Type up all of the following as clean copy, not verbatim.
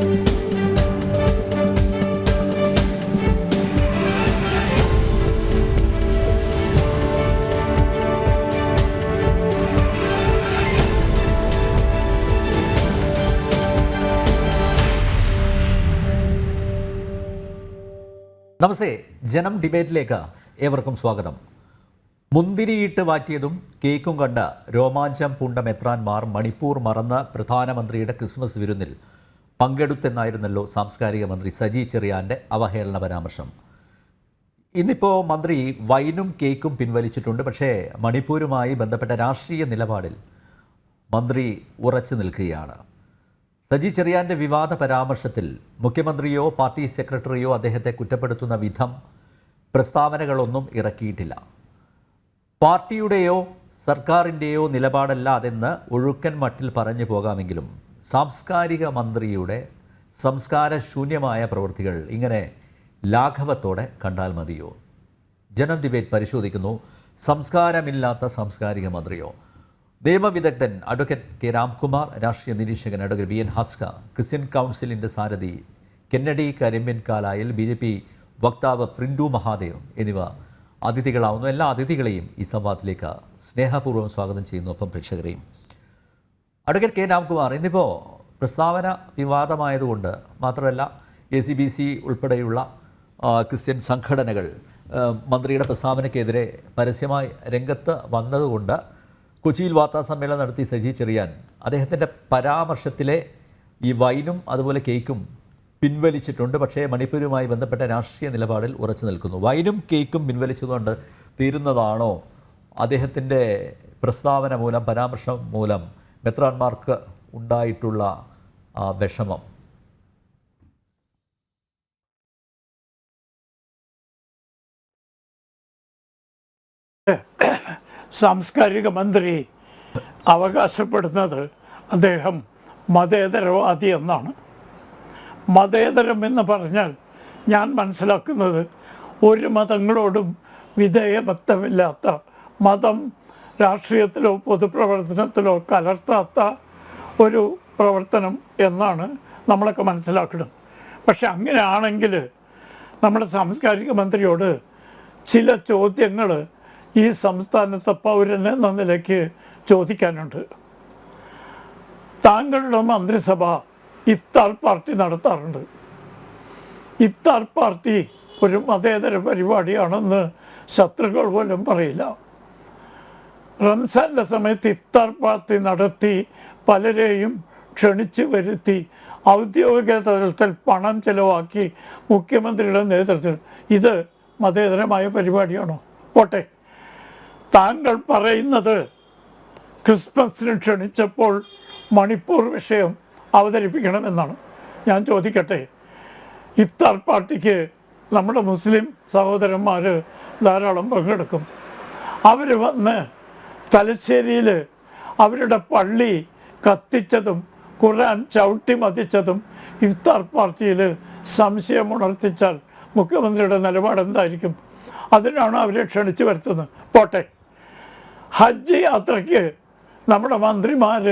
നമസ്തേ, ജനം ഡിബേറ്റിലേക്ക് ഏവർക്കും സ്വാഗതം. മുന്തിരിയിട്ട് വാറ്റിയതും കേക്കും കണ്ട രോമാഞ്ചം പൂണ്ട മെത്രാൻമാർ മണിപ്പൂർ മറന്ന പ്രധാനമന്ത്രിയുടെ ക്രിസ്മസ് വിരുന്നിൽ പങ്കെടുത്തെന്നായിരുന്നല്ലോ സാംസ്കാരിക മന്ത്രി സജി ചെറിയാൻ്റെ അവഹേളന പരാമർശം. ഇന്നിപ്പോൾ മന്ത്രി വൈനും കേക്കും പിൻവലിച്ചിട്ടുണ്ട്. പക്ഷേ മണിപ്പൂരുമായി ബന്ധപ്പെട്ട രാഷ്ട്രീയ നിലപാടിൽ മന്ത്രി ഉറച്ചു നിൽക്കുകയാണ്. സജി ചെറിയാൻ്റെ വിവാദ പരാമർശത്തിൽ മുഖ്യമന്ത്രിയോ പാർട്ടി സെക്രട്ടറിയോ അദ്ദേഹത്തെ കുറ്റപ്പെടുത്തുന്ന വിധം പ്രസ്താവനകളൊന്നും ഇറക്കിയിട്ടില്ല. പാർട്ടിയുടെയോ സർക്കാരിൻ്റെയോ നിലപാടല്ല അതെന്ന് ഒഴുക്കൻ മട്ടിൽ പറഞ്ഞു പോകാമെങ്കിലും സാംസ്കാരിക മന്ത്രിയുടെ സംസ്കാരശൂന്യമായ പ്രവൃത്തികൾ ഇങ്ങനെ ലാഘവത്തോടെ കണ്ടാൽ മതിയോ? ജനം ഡിബേറ്റ് പരിശോധിക്കുന്നു, സംസ്കാരമില്ലാത്ത സാംസ്കാരിക മന്ത്രിയോ? നിയമവിദഗ്ധൻ അഡ്വക്കേറ്റ് കെ രാംകുമാർ, രാഷ്ട്രീയ നിരീക്ഷകൻ അഡ്വക്കേറ്റ് BN ഹസ്ക, ക്രിസ്ത്യൻ കൗൺസിലിൻ്റെ സാരഥി കെന്നഡി കരിമ്പിൻകാലായിൽ, BJP വക്താവ് പ്രിൻഡു മഹാദേവ് എന്നിവ അതിഥികളാവുന്നു. എല്ലാ അതിഥികളെയും ഈ സംവാദത്തിലേക്ക് സ്നേഹപൂർവ്വം സ്വാഗതം ചെയ്യുന്നു. ഒപ്പം പ്രേക്ഷകരെയും. അഡ്വക്കേറ്റ് കെ രാംകുമാർ, ഇന്നിപ്പോൾ പ്രസ്താവന വിവാദമായതുകൊണ്ട് മാത്രമല്ല ACBC ഉൾപ്പെടെയുള്ള ക്രിസ്ത്യൻ സംഘടനകൾ മന്ത്രിയുടെ പ്രസ്താവനയ്ക്കെതിരെ പരസ്യമായി രംഗത്ത് വന്നതുകൊണ്ട് കൊച്ചിയിൽ വാർത്താസമ്മേളനം നടത്തി സജി ചെറിയാൻ അദ്ദേഹത്തിൻ്റെ പരാമർശത്തിലെ ഈ വൈനും അതുപോലെ കേക്കും പിൻവലിച്ചിട്ടുണ്ട്. പക്ഷേ മണിപ്പൂരുമായി ബന്ധപ്പെട്ട രാഷ്ട്രീയ നിലപാടിൽ ഉറച്ചു നിൽക്കുന്നു. വൈനും കേക്കും പിൻവലിച്ചതുകൊണ്ട് തീരുന്നതാണോ അദ്ദേഹത്തിൻ്റെ പ്രസ്താവന മൂലം, പരാമർശം മൂലം മെത്രാന്മാർക്ക് ഉണ്ടായിട്ടുള്ള വിഷമം? സാംസ്കാരിക മന്ത്രി അവകാശപ്പെടുന്നത് അദ്ദേഹം മതേതരവാദി എന്നാണ്. മതേതരം എന്ന് പറഞ്ഞാൽ ഞാൻ മനസ്സിലാക്കുന്നത് ഒരു മതങ്ങളോടും വിധേയബദ്ധമില്ലാത്ത, മതം രാഷ്ട്രീയത്തിലോ പൊതുപ്രവർത്തനത്തിലോ കലർത്താത്ത ഒരു പ്രവർത്തനം എന്നാണ് നമ്മളൊക്കെ മനസ്സിലാക്കുന്നത്. പക്ഷെ അങ്ങനെയാണെങ്കിൽ നമ്മുടെ സാംസ്കാരിക മന്ത്രിയോട് ചില ചോദ്യങ്ങൾ ഈ സംസ്ഥാനത്തെ പൗരൻ എന്ന നിലയ്ക്ക് ചോദിക്കാനുണ്ട്. താങ്കളുടെ മന്ത്രിസഭ ഇഫ്താർ പാർട്ടി നടത്താറുണ്ട്. ഇഫ്താർ പാർട്ടി ഒരു മതേതര പരിപാടിയാണെന്ന് ശത്രുക്കൾ പോലും പറയില്ല. റംസാൻ്റെ സമയത്ത് ഇഫ്താർ പാർട്ടി നടത്തി പലരെയും ക്ഷണിച്ച് വരുത്തി ഔദ്യോഗിക തലത്തിൽ പണം ചെലവാക്കി മുഖ്യമന്ത്രിയുടെ നേതൃത്വത്തിൽ. ഇത് മതേതരമായ പരിപാടിയാണോ? പോട്ടെ, താങ്കൾ പറയുന്നത് ക്രിസ്മസിന് ക്ഷണിച്ചപ്പോൾ മണിപ്പൂർ വിഷയം അവതരിപ്പിക്കണമെന്നാണ്. ഞാൻ ചോദിക്കട്ടെ, ഇഫ്താർ പാർട്ടിക്ക് നമ്മുടെ മുസ്ലിം സഹോദരന്മാർ ധാരാളം പങ്കെടുക്കും. അവർ വന്ന് തലശ്ശേരിയിൽ അവരുടെ പള്ളി കത്തിച്ചതും ഖുർആൻ ചവിട്ടി മതിച്ചതും ഇഫ്താർ പാർട്ടിയിൽ സംശയമുണർത്തിച്ചാൽ മുഖ്യമന്ത്രിയുടെ നിലപാട് എന്തായിരിക്കും? അതിനാണ് അവരെ ക്ഷണിച്ചു വരുത്തുന്നത്. പോട്ടെ, ഹജ്ജ് യാത്രയ്ക്ക് നമ്മുടെ മന്ത്രിമാർ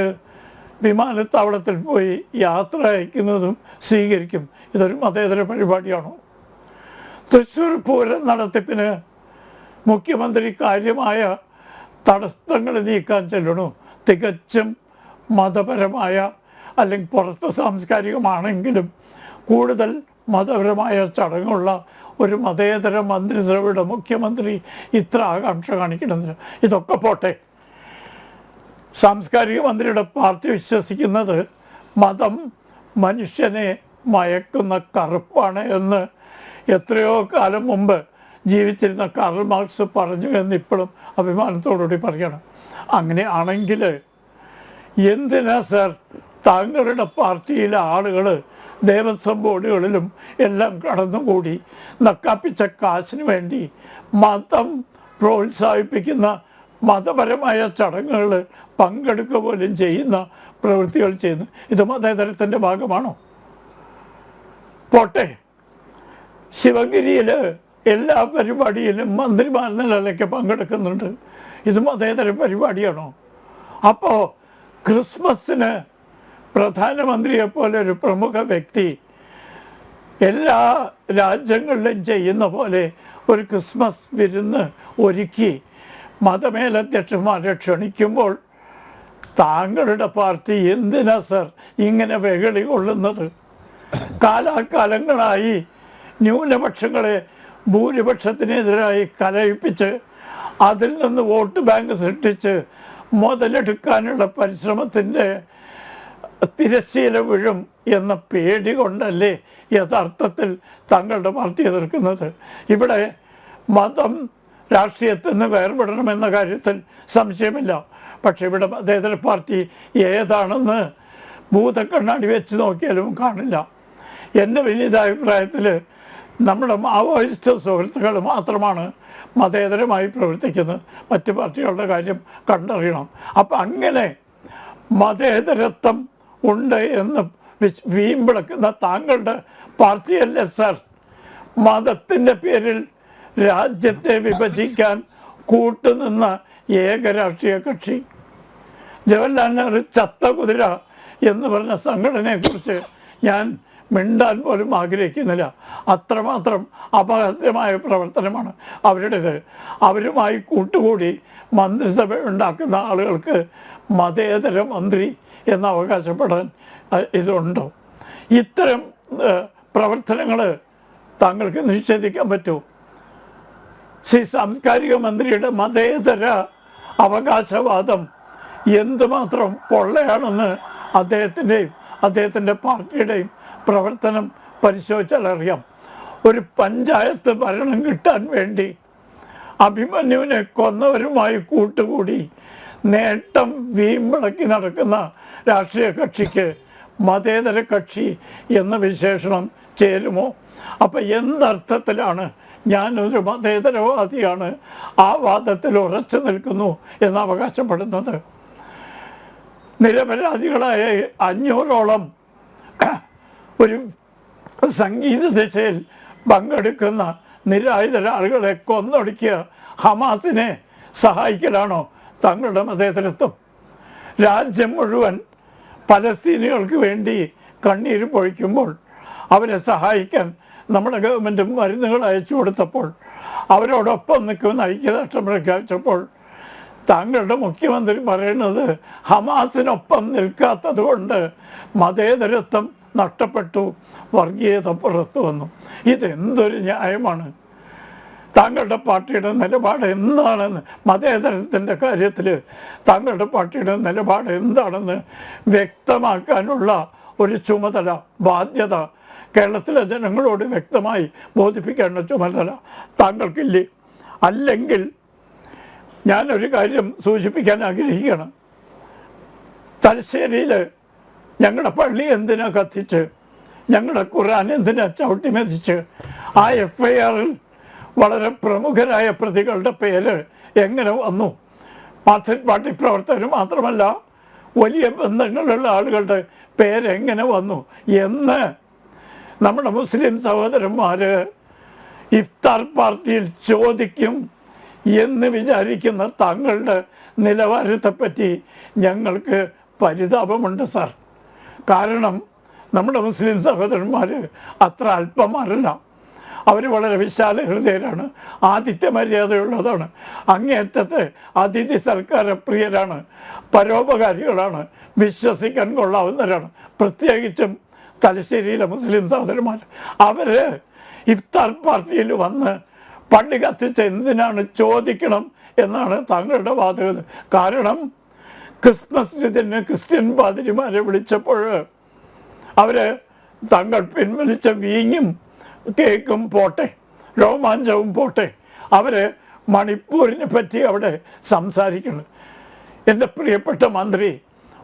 വിമാനത്താവളത്തിൽ പോയി യാത്ര അയക്കുന്നതും സ്വീകരിക്കും. ഇതൊരു മതേതര പരിപാടിയാണോ? തൃശ്ശൂർ പൂരം നടത്തിപ്പിന് മുഖ്യമന്ത്രി കാര്യമായ തടസ്സങ്ങൾ നീക്കാൻ ചെല്ലണോ? തികച്ചും മതപരമായ അല്ലെങ്കിൽ പുറത്ത് സാംസ്കാരികമാണെങ്കിലും കൂടുതൽ മതപരമായ ചടങ്ങുള്ള ഒരു മതേതര മന്ത്രിസഭയുടെ മുഖ്യമന്ത്രി ഇത്ര ആകാംക്ഷ കാണിക്കണമെന്ന്. ഇതൊക്കെ പോട്ടെ, സാംസ്കാരിക മന്ത്രിയുടെ പാർട്ടി വിശ്വസിക്കുന്നത് മതം മനുഷ്യനെ മയക്കുന്ന കറുപ്പാണ് എന്ന് എത്രയോ കാലം മുമ്പ് ജീവിച്ചിരുന്ന കാർൽ മാർക്സ് പറഞ്ഞു എന്നിപ്പോഴും അഭിമാനത്തോടുകൂടി പറയണം. അങ്ങനെ ആണെങ്കിൽ എന്തിനാ സർ താങ്കളുടെ പാർട്ടിയിലെ ആളുകൾ ദേവസ്വം ബോർഡുകളിലും എല്ലാം കടന്നുകൂടി നക്കാപ്പിച്ച കാശിന് വേണ്ടി മതം പ്രോത്സാഹിപ്പിക്കുന്ന മതപരമായ ചടങ്ങുകൾ പങ്കെടുക്കുക പോലും ചെയ്യുന്ന പ്രവൃത്തികൾ ചെയ്യുന്നു? ഇത് മതേതരത്തിൻ്റെ ഭാഗമാണോ? പോട്ടെ, ശിവഗിരിയിൽ എല്ലാ പരിപാടിയിലും മന്ത്രിമാർ നിലയിലേക്ക് പങ്കെടുക്കുന്നുണ്ട്. ഇത് മതേതര പരിപാടിയാണോ? അപ്പോൾ ക്രിസ്മസിന് പ്രധാനമന്ത്രിയെപ്പോലെ ഒരു പ്രമുഖ വ്യക്തി എല്ലാ രാജ്യങ്ങളിലും ചെയ്യുന്ന പോലെ ഒരു ക്രിസ്മസ് വിരുന്ന് ഒരുക്കി മതമേലധ്യക്ഷന്മാരെ ക്ഷണിക്കുമ്പോൾ താങ്കളുടെ പാർട്ടി എന്തിനാ സർ ഇങ്ങനെ വെകളി കൊള്ളുന്നത്? കാലാകാലങ്ങളായി ന്യൂനപക്ഷങ്ങളെ ഭൂരിപക്ഷത്തിനെതിരായി കലയിപ്പിച്ച് അതിൽ നിന്ന് വോട്ട് ബാങ്ക് സൃഷ്ടിച്ച് മുതലെടുക്കാനുള്ള പരിശ്രമത്തിൻ്റെ തിരശ്ശീല വീഴും എന്ന പേടി കൊണ്ടല്ലേ യഥാർത്ഥത്തിൽ തങ്ങളുടെ പാർട്ടി എതിർക്കുന്നത്? ഇവിടെ മതം രാഷ്ട്രീയത്തിൽ നിന്ന് വേർപെടണമെന്ന കാര്യത്തിൽ സംശയമില്ല. പക്ഷെ ഇവിടെ മതേതര പാർട്ടി ഏതാണെന്ന് ഭൂതക്കണ്ണാടി വെച്ച് നോക്കിയാലും കാണില്ല. എൻ്റെ വിനീത അഭിപ്രായത്തിൽ നമ്മുടെ മാവോയിസ്റ്റ് സുഹൃത്തുക്കൾ മാത്രമാണ് മതേതരമായി പ്രവർത്തിക്കുന്നത്. മറ്റ് പാർട്ടികളുടെ കാര്യം കണ്ടറിയണം. അപ്പം അങ്ങനെ മതേതരത്വം ഉണ്ട് എന്ന് വീമ്പിളക്കുന്ന താങ്കളുടെ പാർട്ടിയല്ലേ സർ മതത്തിൻ്റെ പേരിൽ രാജ്യത്തെ വിഭജിക്കാൻ കൂട്ടുനിന്ന ഏക രാഷ്ട്രീയ കക്ഷി? ജവഹർലാൽ നെഹ്റു ചത്ത കുതിര എന്ന് പറഞ്ഞ സംഘടനയെക്കുറിച്ച് ഞാൻ മിണ്ടാൻ പോലും ആഗ്രഹിക്കുന്നില്ല. അത്രമാത്രം അപഹാസ്യമായ പ്രവർത്തനമാണ് അവരുടേത്. അവരുമായി കൂട്ടുകൂടി മന്ത്രിസഭ ഉണ്ടാക്കുന്ന ആളുകൾക്ക് മതേതര മന്ത്രി എന്ന് അവകാശപ്പെടാൻ ഇതുണ്ടോ? ഇത്തരം പ്രവർത്തനങ്ങൾ താങ്കൾക്ക് നിഷേധിക്കാൻ പറ്റുമോ? സാംസ്കാരിക മന്ത്രിയുടെ മതേതര അവകാശവാദം എന്തുമാത്രം പൊള്ളയാണെന്ന് അദ്ദേഹത്തിൻ്റെ പാർട്ടിയുടെയും പ്രവർത്തനം പരിശോധിച്ചാൽ അറിയാം. ഒരു പഞ്ചായത്ത് ഭരണം കിട്ടാൻ വേണ്ടി അഭിമന്യുവിനെ കൊന്നവരുമായി കൂട്ടുകൂടി നേട്ടം വീമ്പിളക്കി നടക്കുന്ന രാഷ്ട്രീയ കക്ഷിക്ക് മതേതര കക്ഷി എന്ന വിശേഷണം ചേരുമോ? അപ്പം എന്തർത്ഥത്തിലാണ് ഞാനൊരു മതേതരവാദിയാണ്, ആ വാദത്തിൽ ഉറച്ചു നിൽക്കുന്നു എന്ന് അവകാശപ്പെടുന്നത്? നിരപരാധികളായ 500ഓളം ഒരു സംഗീത ദിശയിൽ പങ്കെടുക്കുന്ന നിരായുധ ആളുകളെ കൊന്നൊടുക്കിയ ഹമാസിനെ സഹായിക്കലാണോ തങ്ങളുടെ മതേതരത്വം? രാജ്യം മുഴുവൻ പലസ്തീനികൾക്ക് വേണ്ടി കണ്ണീര് പൊഴിക്കുമ്പോൾ അവരെ സഹായിക്കാൻ നമ്മുടെ ഗവൺമെൻറ് മരുന്നുകൾ അയച്ചു കൊടുത്തപ്പോൾ, അവരോടൊപ്പം നിൽക്കുന്ന ഐക്യദാർഢ്യം പ്രഖ്യാപിച്ചപ്പോൾ താങ്കളുടെ മുഖ്യമന്ത്രി പറയുന്നത് ഹമാസിനൊപ്പം നിൽക്കാത്തത് കൊണ്ട് മതേതരത്വം നഷ്ടപ്പെട്ടു, വർഗീയത പുറത്തു വന്നു. ഇതെന്തൊരു ന്യായമാണ്? താങ്കളുടെ പാർട്ടിയുടെ നിലപാട് എന്താണെന്ന്, മതേതരത്തിൻ്റെ കാര്യത്തിൽ താങ്കളുടെ പാർട്ടിയുടെ നിലപാട് എന്താണെന്ന് വ്യക്തമാക്കാനുള്ള ഒരു ചുമതല, ബാധ്യത കേരളത്തിലെ ജനങ്ങളോട് വ്യക്തമായി ബോധിപ്പിക്കേണ്ട ചുമതല താങ്കൾക്കില്ലേ? അല്ലെങ്കിൽ ഞാനൊരു കാര്യം സൂചിപ്പിക്കാൻ ആഗ്രഹിക്കുകയാണ്. തലശ്ശേരിയിൽ ഞങ്ങളുടെ പള്ളി എന്തിനാ കത്തിച്ച്, ഞങ്ങളുടെ ഖുർആൻ എന്തിനാ ചവിട്ടി മെതിച്ച്, ആ FIR-ൽ വളരെ പ്രമുഖരായ പ്രതികളുടെ പേര് എങ്ങനെ വന്നു? മാർക്സിസ്റ്റ് പാർട്ടി പ്രവർത്തകർ മാത്രമല്ല, വലിയ ബന്ധങ്ങളുള്ള ആളുകളുടെ പേരെങ്ങനെ വന്നു എന്ന് നമ്മുടെ മുസ്ലിം സഹോദരന്മാർ ഇഫ്താർ പാർട്ടിയിൽ ചോദിക്കും എന്ന് വിചാരിക്കുന്ന താങ്കളുടെ നിലവാരത്തെപ്പറ്റി ഞങ്ങൾക്ക് പരിതാപമുണ്ട് സാർ. കാരണം നമ്മുടെ മുസ്ലിം സഹോദരന്മാർ അത്ര അല്പന്മാരല്ല. അവർ വളരെ വിശാല ഹൃദയരാണ്, ആതിഥ്യ മര്യാദയുള്ളതാണ്, അങ്ങേയറ്റത്തെ അതിഥി സൽക്കാര പ്രിയരാണ്, പരോപകാരികളാണ്, വിശ്വസിക്കാൻ കൊള്ളാവുന്നവരാണ്. പ്രത്യേകിച്ചും തലശ്ശേരിയിലെ മുസ്ലിം സഹോദരന്മാർ അവർ ഇഫ്താർ പാർട്ടിയിൽ വന്ന് പള്ളി കത്തിച്ച് എന്തിനാണ് ചോദിക്കണം എന്നാണ് താങ്കളുടെ വാദഗത. കാരണം ക്രിസ്മസ് ഇതിന് ക്രിസ്ത്യൻ പാതിരിമാരെ വിളിച്ചപ്പോൾ അവർ തങ്ങൾ പിൻവലിച്ച വീഞ്ഞും കേക്കും പോട്ടെ, രോമാഞ്ചവും പോട്ടെ, അവർ മണിപ്പൂരിനെ പറ്റി അവിടെ സംസാരിക്കണം. എൻ്റെ പ്രിയപ്പെട്ട മന്ത്രി,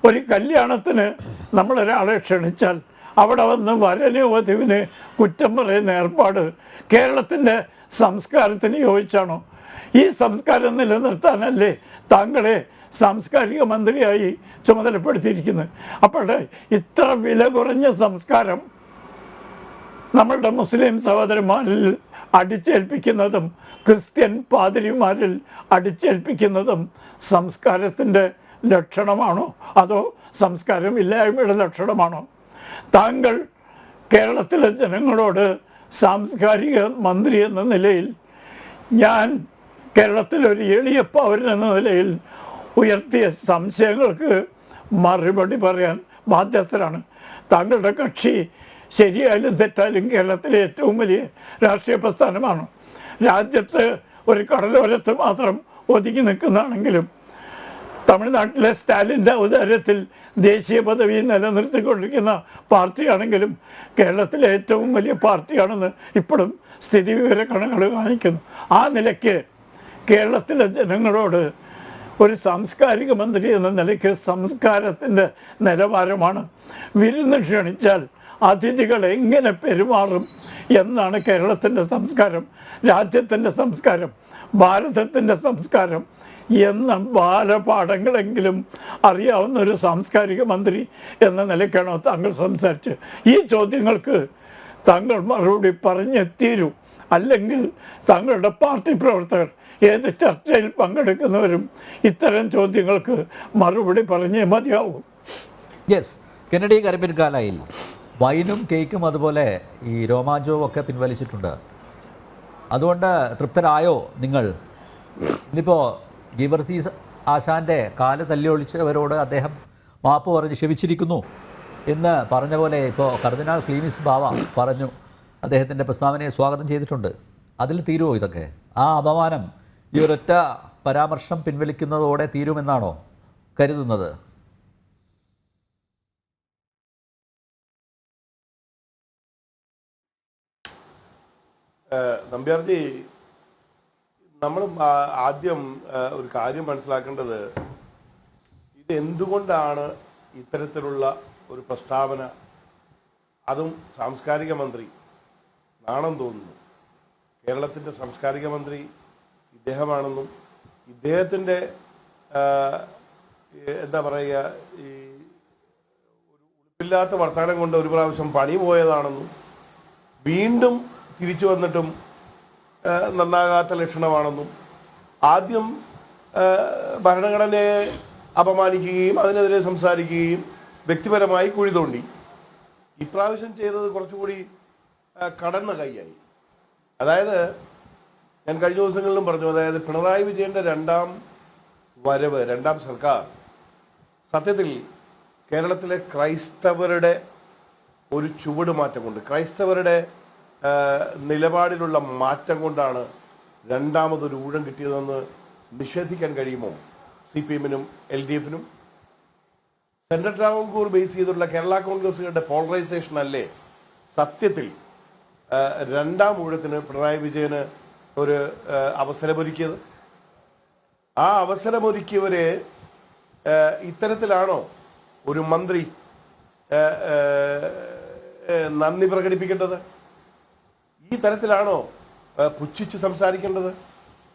ഒരു കല്യാണത്തിന് നമ്മളൊരാളെ ക്ഷണിച്ചാൽ അവിടെ വന്ന് വരന് വധുവിന് കുറ്റം പറയുന്ന ഏർപ്പാട് കേരളത്തിൻ്റെ സംസ്കാരത്തിന് യോജിച്ചാണോ? ഈ സംസ്കാരം നിലനിർത്താനല്ലേ താങ്കളെ സാംസ്കാരിക മന്ത്രിയായി ചുമതലപ്പെടുത്തിയിരിക്കുന്നത്? അപ്പോൾ ഇത്ര വില കുറഞ്ഞ സംസ്കാരം നമ്മളുടെ മുസ്ലിം സഹോദരന്മാരിൽ അടിച്ചേൽപ്പിക്കുന്നതും ക്രിസ്ത്യൻ പാതിരിമാരിൽ അടിച്ചേൽപ്പിക്കുന്നതും സംസ്കാരത്തിൻ്റെ ലക്ഷണമാണോ അതോ സംസ്കാരം ഇല്ലായ്മയുടെ ലക്ഷണമാണോ? താങ്കൾ കേരളത്തിലെ ജനങ്ങളോട് സാംസ്കാരിക മന്ത്രി എന്ന നിലയിൽ, ഞാൻ കേരളത്തിലൊരു എളിയ പൗരൻ എന്ന നിലയിൽ ഉയർത്തിയ സംശയങ്ങൾക്ക് മറുപടി പറയാൻ ബാധ്യസ്ഥരാണ്. താങ്കളുടെ കക്ഷി ശരിയായാലും തെറ്റായാലും കേരളത്തിലെ ഏറ്റവും വലിയ രാഷ്ട്രീയ പ്രസ്ഥാനമാണ്. രാജ്യത്ത് ഒരു കടലോരത്ത് മാത്രം ഒതുങ്ങി നിൽക്കുന്നതാണെങ്കിലും തമിഴ്നാട്ടിലെ സ്റ്റാലിൻ്റെ ഔദാര്യത്തിൽ ദേശീയ പദവി നിലനിർത്തിക്കൊണ്ടിരിക്കുന്ന പാർട്ടിയാണെങ്കിലും കേരളത്തിലെ ഏറ്റവും വലിയ പാർട്ടിയാണെന്ന് ഇപ്പോഴും സ്ഥിതിവിവര കണക്കുകൾ കാണിക്കുന്നു. ആ നിലയ്ക്ക് കേരളത്തിലെ ജനങ്ങളോട് ഒരു സാംസ്കാരിക മന്ത്രി എന്ന നിലയ്ക്ക് സംസ്കാരത്തിൻ്റെ നിലവാരമാണ്. വിരുന്ന് ക്ഷണിച്ചാൽ അതിഥികൾ എങ്ങനെ പെരുമാറും എന്നാണ് കേരളത്തിൻ്റെ സംസ്കാരം, രാജ്യത്തിൻ്റെ സംസ്കാരം, ഭാരതത്തിൻ്റെ സംസ്കാരം എന്ന ബാലപാഠങ്ങളെങ്കിലും അറിയാവുന്ന ഒരു സാംസ്കാരിക മന്ത്രി എന്ന നിലയ്ക്കാണോ താങ്കൾ സംസാരിച്ച്? ഈ ചോദ്യങ്ങൾക്ക് താങ്കൾ മറുപടി പറഞ്ഞേ തീരൂ. അല്ലെങ്കിൽ താങ്കളുടെ പാർട്ടി പ്രവർത്തകർ, ഏത് ചർച്ചയിൽ പങ്കെടുക്കുന്നവരും ഇത്തരം ചോദ്യങ്ങൾക്ക് മറുപടി പറഞ്ഞേ മതിയാവും. യെസ്, കെന്നഡി കരിമ്പിൻകാലയിൽ വൈനും കേക്കും അതുപോലെ ഈ രോമാഞ്ചവും ഒക്കെ പിൻവലിച്ചിട്ടുണ്ട്. അതുകൊണ്ട് തൃപ്തരായോ നിങ്ങൾ? ഇന്നിപ്പോൾ ഗീവർസീസ് ആശാൻ്റെ കാല് തല്ലി ഒളിച്ചവരോട് അദ്ദേഹം മാപ്പ് പറഞ്ഞ് ക്ഷമിച്ചിരിക്കുന്നു എന്ന് പറഞ്ഞ പോലെ ഇപ്പോൾ കർദിനാൾ ക്ലീമിസ് ബാവ പറഞ്ഞു, അദ്ദേഹത്തിൻ്റെ പ്രസ്താവനയെ സ്വാഗതം ചെയ്തിട്ടുണ്ട്. അതിൽ തീരുമോ ഇതൊക്കെ? ആ അപമാനം ഈ ഒരൊറ്റ പരാമർശം പിൻവലിക്കുന്നതോടെ തീരുമെന്നാണോ കരുതുന്നത്? നമ്പ്യാർജി, നമ്മൾ ആദ്യം ഒരു കാര്യം മനസ്സിലാക്കേണ്ടത്, ഇത് എന്തുകൊണ്ടാണ് ഇത്തരത്തിലുള്ള ഒരു പ്രസ്താവന, അതും സാംസ്കാരിക മന്ത്രി, നാണം തോന്നുന്നു. കേരളത്തിൻ്റെ സാംസ്കാരിക മന്ത്രി ഇദ്ദേഹമാണെന്നും ഇദ്ദേഹത്തിൻ്റെ എന്താ പറയുക, ഈ ഒരു ഉളുപ്പില്ലാത്ത വർത്തമാനം കൊണ്ട് ഒരു പ്രാവശ്യം പണി പോയതാണെന്നും വീണ്ടും തിരിച്ചു വന്നിട്ടും നന്നാകാത്ത ലക്ഷണമാണെന്നും ആദ്യം ഭരണഘടനയെ അപമാനിക്കുകയും അതിനെതിരെ സംസാരിക്കുകയും വ്യക്തിപരമായി കുഴി തോണ്ടി, ഇപ്രാവശ്യം ചെയ്തത് കുറച്ചുകൂടി കടന്ന കൈയായി. അതായത് ഞാൻ കഴിഞ്ഞ ദിവസങ്ങളിലും പറഞ്ഞു, അതായത് പിണറായി വിജയൻ്റെ രണ്ടാം വരവ്, രണ്ടാം സർക്കാർ സത്യത്തിൽ കേരളത്തിലെ ക്രൈസ്തവരുടെ ഒരു ചുവട് മാറ്റം കൊണ്ട്, ക്രൈസ്തവരുടെ നിലപാടിലുള്ള മാറ്റം കൊണ്ടാണ് രണ്ടാമതൊരു ഊഴം കിട്ടിയതെന്ന് നിഷേധിക്കാൻ കഴിയുമോ CPM-നും LDF-നും? സെൻട്രൽ ട്രാവൻകൂർ ബേസ് ചെയ്തിട്ടുള്ള കേരള കോൺഗ്രസുകളുടെ പോളറൈസേഷൻ അല്ലേ സത്യത്തിൽ രണ്ടാം ഊഴത്തിന് പിണറായി വിജയന് ഒരു അവസരമൊരുക്കിയത്? ആ അവസരമൊരുക്കിയവരെ ഇത്തരത്തിലാണോ ഒരു മന്ത്രി നന്ദി പ്രകടിപ്പിക്കേണ്ടത്? ഈ തരത്തിലാണോ പുച്ഛിച്ച് സംസാരിക്കേണ്ടത്?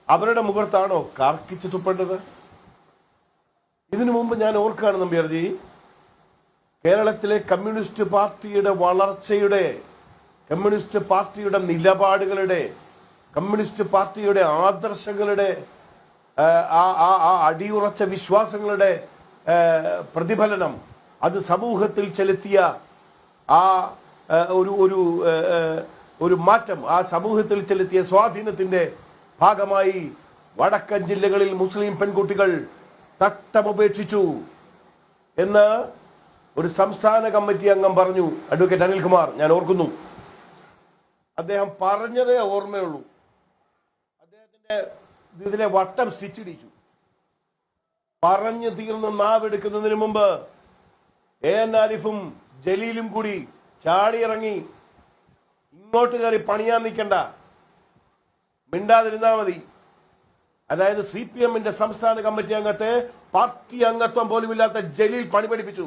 അവരുടെ മുഖത്താണോ കാർക്കിച്ച് തുപ്പേണ്ടത്? ഇതിനു മുമ്പ് ഞാൻ ഓർക്കുകയാണ് നമ്പ്യാർജി, കേരളത്തിലെ കമ്മ്യൂണിസ്റ്റ് പാർട്ടിയുടെ വളർച്ചയുടെ, കമ്മ്യൂണിസ്റ്റ് പാർട്ടിയുടെ നിലപാടുകളുടെ, കമ്മ്യൂണിസ്റ്റ് പാർട്ടിയുടെ ആദർശങ്ങളുടെ, ആ അടിയുറച്ച വിശ്വാസങ്ങളുടെ പ്രതിഫലനം, അത് സമൂഹത്തിൽ ചെലുത്തിയ ആ ഒരു മാറ്റം, ആ സമൂഹത്തിൽ ചെലുത്തിയ സ്വാധീനത്തിൻ്റെ ഭാഗമായി വടക്കൻ ജില്ലകളിൽ മുസ്ലിം പെൺകുട്ടികൾ തട്ടമുപേക്ഷിച്ചു എന്ന് ഒരു സംസ്ഥാന കമ്മിറ്റി അംഗം പറഞ്ഞു, അഡ്വക്കേറ്റ് അനിൽകുമാർ. ഞാൻ ഓർക്കുന്നു, അദ്ദേഹം പറഞ്ഞതേ ഓർമ്മയുള്ളൂ. അദ്ദേഹത്തിൻ്റെ ഇതിലെ വട്ടം സ്റ്റിച്ചിടിച്ചു. പറഞ്ഞു തീർന്ന് നാവെടുക്കുന്നതിന് മുമ്പ് AN ആരിഫും ജലീലും കൂടി ചാടിയിറങ്ങി, ഇങ്ങോട്ട് കയറി പണിയാൻ നിൽക്കണ്ട, മിണ്ടാതിരുന്നാ മതി. അതായത് CPM-ന്റെ സംസ്ഥാന കമ്മിറ്റി അംഗത്തെ പാർട്ടി അംഗത്വം പോലുമില്ലാത്ത ജലീൽ പണി പഠിപ്പിച്ചു.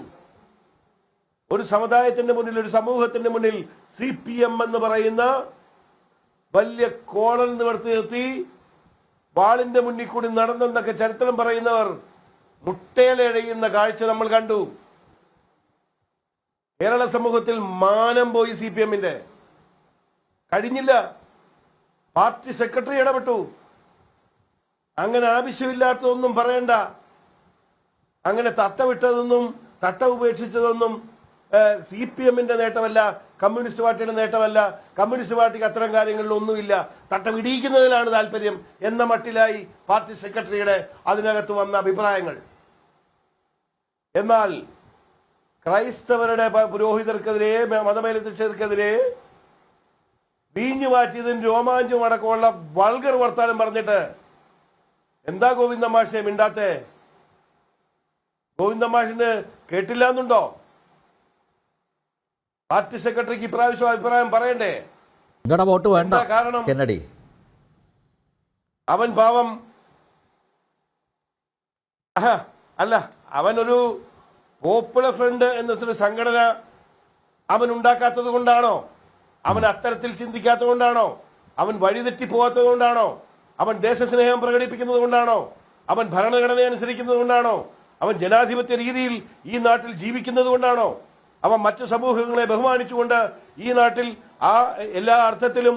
ഒരു സമുദായത്തിന്റെ മുന്നിൽ, ഒരു സമൂഹത്തിന്റെ മുന്നിൽ CPM എന്ന് പറയുന്ന വലിയ കോളൻ നിവർത്തി നിർത്തി വാളിന്റെ മുന്നിൽ കൂടി നടന്നെന്നൊക്കെ ചരിത്രം പറയുന്നവർ മുട്ടയിലെഴയുന്ന കാഴ്ച നമ്മൾ കണ്ടു. കേരള സമൂഹത്തിൽ മാനം പോയി CPM-ന്റെ. കഴിഞ്ഞില്ല. പാർട്ടി സെക്രട്ടറി ഇടപെട്ടു. അങ്ങനെ ആവശ്യമില്ലാത്തതൊന്നും പറയണ്ട, അങ്ങനെ തട്ടവിട്ടതൊന്നും തട്ട ഉപേക്ഷിച്ചതൊന്നും CPM-ന്റെ നേട്ടമല്ല, കമ്മ്യൂണിസ്റ്റ് പാർട്ടിയുടെ നേട്ടമല്ല. കമ്മ്യൂണിസ്റ്റ് പാർട്ടിക്ക് അത്തരം കാര്യങ്ങളിലൊന്നുമില്ല. തട്ടമിടിയിക്കുന്നതിലാണ് താല്പര്യം എന്ന മട്ടിലായി പാർട്ടി സെക്രട്ടറിയുടെ അതിനകത്ത് വന്ന അഭിപ്രായങ്ങൾ. എന്നാൽ ക്രൈസ്തവരുടെ പുരോഹിതർക്കെതിരെ, മതമേലധ്യക്ഷർക്കെതിരെ വീഞ്ഞു മാറ്റിയതും രോമാഞ്ചും അടക്കമുള്ള വൾഗർ വർത്താനം പറഞ്ഞിട്ട് എന്താ ഗോവിന്ദ മാഷെ മിണ്ടാത്തെ? ഗോവിന്ദ മാഷിന് കേട്ടില്ല എന്നുണ്ടോ? പാർട്ടി സെക്രട്ടറിക്ക് ഇപ്രാവശ്യം അഭിപ്രായം പറയണ്ടേ? നിങ്ങളുടെ വോട്ട് വേണ്ട. കാരണം കെന്നഡി അവൻ പാവം അല്ല, അവനൊരു പോപ്പുലർ ഫ്രണ്ട് എന്ന സംഘടന അവൻ ഉണ്ടാക്കാത്തത് കൊണ്ടാണോ? അവൻ അത്തരത്തിൽ ചിന്തിക്കാത്തത് കൊണ്ടാണോ? അവൻ വഴിതെറ്റി പോകാത്തത് കൊണ്ടാണോ? അവൻ ദേശസ്നേഹം പ്രകടിപ്പിക്കുന്നത് കൊണ്ടാണോ? അവൻ ഭരണഘടന അനുസരിക്കുന്നത് കൊണ്ടാണോ? അവൻ ജനാധിപത്യ രീതിയിൽ ഈ നാട്ടിൽ ജീവിക്കുന്നത് കൊണ്ടാണോ? അവൻ മറ്റു സമൂഹങ്ങളെ ബഹുമാനിച്ചുകൊണ്ട് ഈ നാട്ടിൽ ആ എല്ലാ അർത്ഥത്തിലും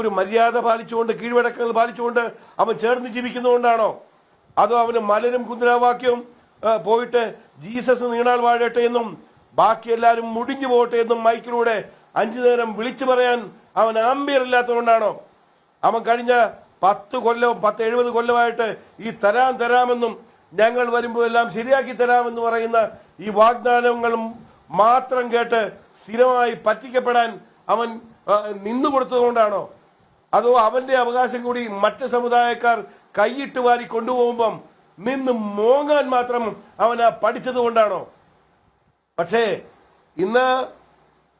ഒരു മര്യാദ പാലിച്ചുകൊണ്ട്, കീഴ്വഴക്കങ്ങൾ പാലിച്ചുകൊണ്ട് അവൻ ചേർന്ന് ജീവിക്കുന്നതുകൊണ്ടാണോ? അതോ അവന് മലരും കുന്തിരാവാക്യവും പോയിട്ട് ജീസസ് നീണാൽ വാഴട്ടെ എന്നും ബാക്കി എല്ലാവരും മുടിഞ്ഞു പോകട്ടെ എന്നും മൈക്കിലൂടെ 5 നേരം വിളിച്ചു പറയാൻ അവൻ ആംബിയറില്ലാത്തതുകൊണ്ടാണോ? അവൻ കഴിഞ്ഞ 10 കൊല്ലവും 70 കൊല്ലമായിട്ട് ഈ തരാമെന്നും ഞങ്ങൾ വരുമ്പോൾ എല്ലാം ശരിയാക്കി തരാമെന്ന് പറയുന്ന ഈ വാഗ്ദാനങ്ങളും മാത്രം കേട്ട് സ്ഥിരമായി പറ്റിക്കപ്പെടാൻ അവൻ നിന്നു കൊടുത്തതുകൊണ്ടാണോ? അതോ അവന്റെ അവകാശം കൂടി മറ്റ് സമുദായക്കാർ കൈയിട്ട് വാരി കൊണ്ടുപോകുമ്പം നിന്ന് മോങ്ങാൻ മാത്രം അവൻ പഠിച്ചത് കൊണ്ടാണോ? പക്ഷേ ഇന്ന്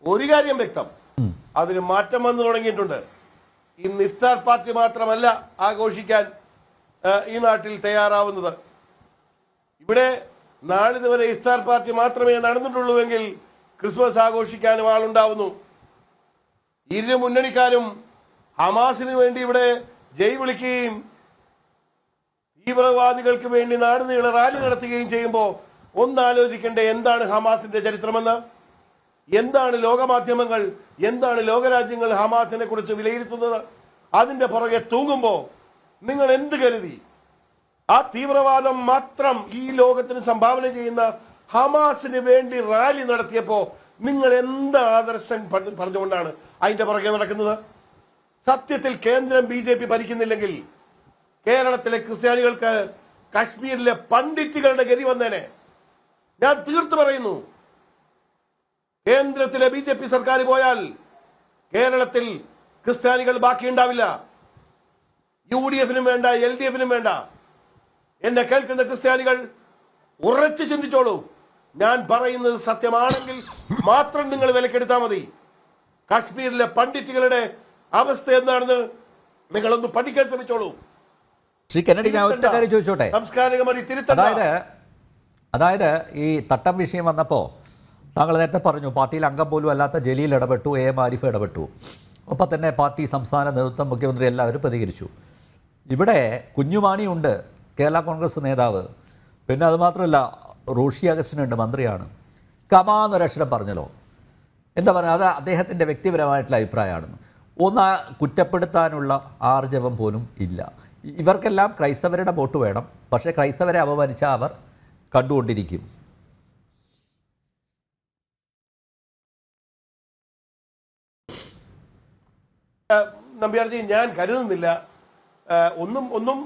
ഒരു കാര്യം വ്യക്തം, അതിന് മാറ്റം വന്നു തുടങ്ങിയിട്ടുണ്ട്. ഇന്ന് ഇഫ്താർ പാർട്ടി മാത്രമല്ല ആഘോഷിക്കാൻ ഈ നാട്ടിൽ തയ്യാറാവുന്നത്. ഇവിടെ നാളിതുവരെ ഇഫ്താർ പാർട്ടി മാത്രമേ നടന്നിട്ടുള്ളൂവെങ്കിൽ ക്രിസ്മസ് ആഘോഷിക്കാനും ആളുണ്ടാവുന്നു. ഇരു മുന്നണിക്കാരും ഹമാസിന് വേണ്ടി ഇവിടെ ജയ് വിളിക്കുകയും തീവ്രവാദികൾക്ക് വേണ്ടി നാടുനീളെ റാലി നടത്തുകയും ചെയ്യുമ്പോൾ ഒന്നാലോചിക്കേണ്ടേ എന്താണ് ഹമാസിന്റെ ചരിത്രമെന്ന്? എന്താണ് ലോകമാധ്യമങ്ങൾ, എന്താണ് ലോകരാജ്യങ്ങൾ ഹമാസിനെ കുറിച്ച് വിലയിരുത്തുന്നത്? അതിന്റെ പുറകെ തൂങ്ങുമ്പോൾ നിങ്ങൾ എന്ത് കരുതി? ആ തീവ്രവാദം മാത്രം ഈ ലോകത്തിന് സംഭാവന ചെയ്യുന്ന ഹമാസിന് വേണ്ടി റാലി നടത്തിയപ്പോൾ നിങ്ങൾ എന്ത് ആദർശം പറഞ്ഞുകൊണ്ടാണ് അതിന്റെ പുറകെ നടക്കുന്നത്? സത്യത്തിൽ കേന്ദ്രം BJP ഭരിക്കുന്നില്ലെങ്കിൽ കേരളത്തിലെ ക്രിസ്ത്യാനികൾക്ക് കശ്മീരിലെ പണ്ഡിറ്റുകളുടെ ഗതി വന്നേനെ. ഞാൻ തീർത്തു പറയുന്നു, കേന്ദ്രത്തിലെ BJP സർക്കാർ പോയാൽ കേരളത്തിൽ ക്രിസ്ത്യാനികൾ ബാക്കിയുണ്ടാവില്ല. UDF-നും വേണ്ട, LDF-നും വേണ്ട. എന്നെ കേൾക്കുന്ന ക്രിസ്ത്യാനികൾ ഉറച്ചു ചിന്തിച്ചോളൂ. ഞാൻ പറയുന്നത് സത്യമാണെങ്കിൽ മാത്രം നിങ്ങൾ വിലക്കെടുത്താൽ മതി. കാശ്മീരിലെ പണ്ഡിറ്റുകളുടെ അവസ്ഥ എന്താണെന്ന് നിങ്ങളൊന്ന് പഠിക്കാൻ ശ്രമിച്ചോളൂ. ശ്രീ കെന്നഡി, ഞാൻ ഒറ്റ കാര്യം ചോദിച്ചോട്ടെ. സംസ്കാരികമായി തിരുത്തണ്ട. അതായത് ഈ തട്ടം വിഷയം വന്നപ്പോൾ താങ്കൾ നേരത്തെ പറഞ്ഞു പാർട്ടിയിൽ അംഗം പോലും അല്ലാത്ത ജലീൽ ഇടപെട്ടു, AM ആരിഫ് ഇടപെട്ടു. ഒപ്പം തന്നെ പാർട്ടി സംസ്ഥാന നേതൃത്വം, മുഖ്യമന്ത്രി എല്ലാവരും പ്രതികരിച്ചു. ഇവിടെ കുഞ്ഞുമാണിയുണ്ട്, കേരള കോൺഗ്രസ് നേതാവ്. പിന്നെ അതുമാത്രമല്ല റോഷി അഗസ്റ്റിനുണ്ട്, മന്ത്രിയാണ്. കമാന്നൊരക്ഷരം പറഞ്ഞല്ലോ. എന്താ പറയുക, അത് അദ്ദേഹത്തിൻ്റെ വ്യക്തിപരമായിട്ടുള്ള അഭിപ്രായമാണെന്ന്. ഒന്ന് കുറ്റപ്പെടുത്താനുള്ള ആർജവം പോലും ഇല്ല. ഇവർക്കെല്ലാം ക്രൈസ്തവരുടെ വോട്ട് വേണം. പക്ഷേ ക്രൈസ്തവരെ അപമാനിച്ചാൽ അവർ കണ്ടുകൊണ്ടിരിക്കും. നമ്പ്യാർജി, ഞാൻ കരുതുന്നില്ല, ഒന്നും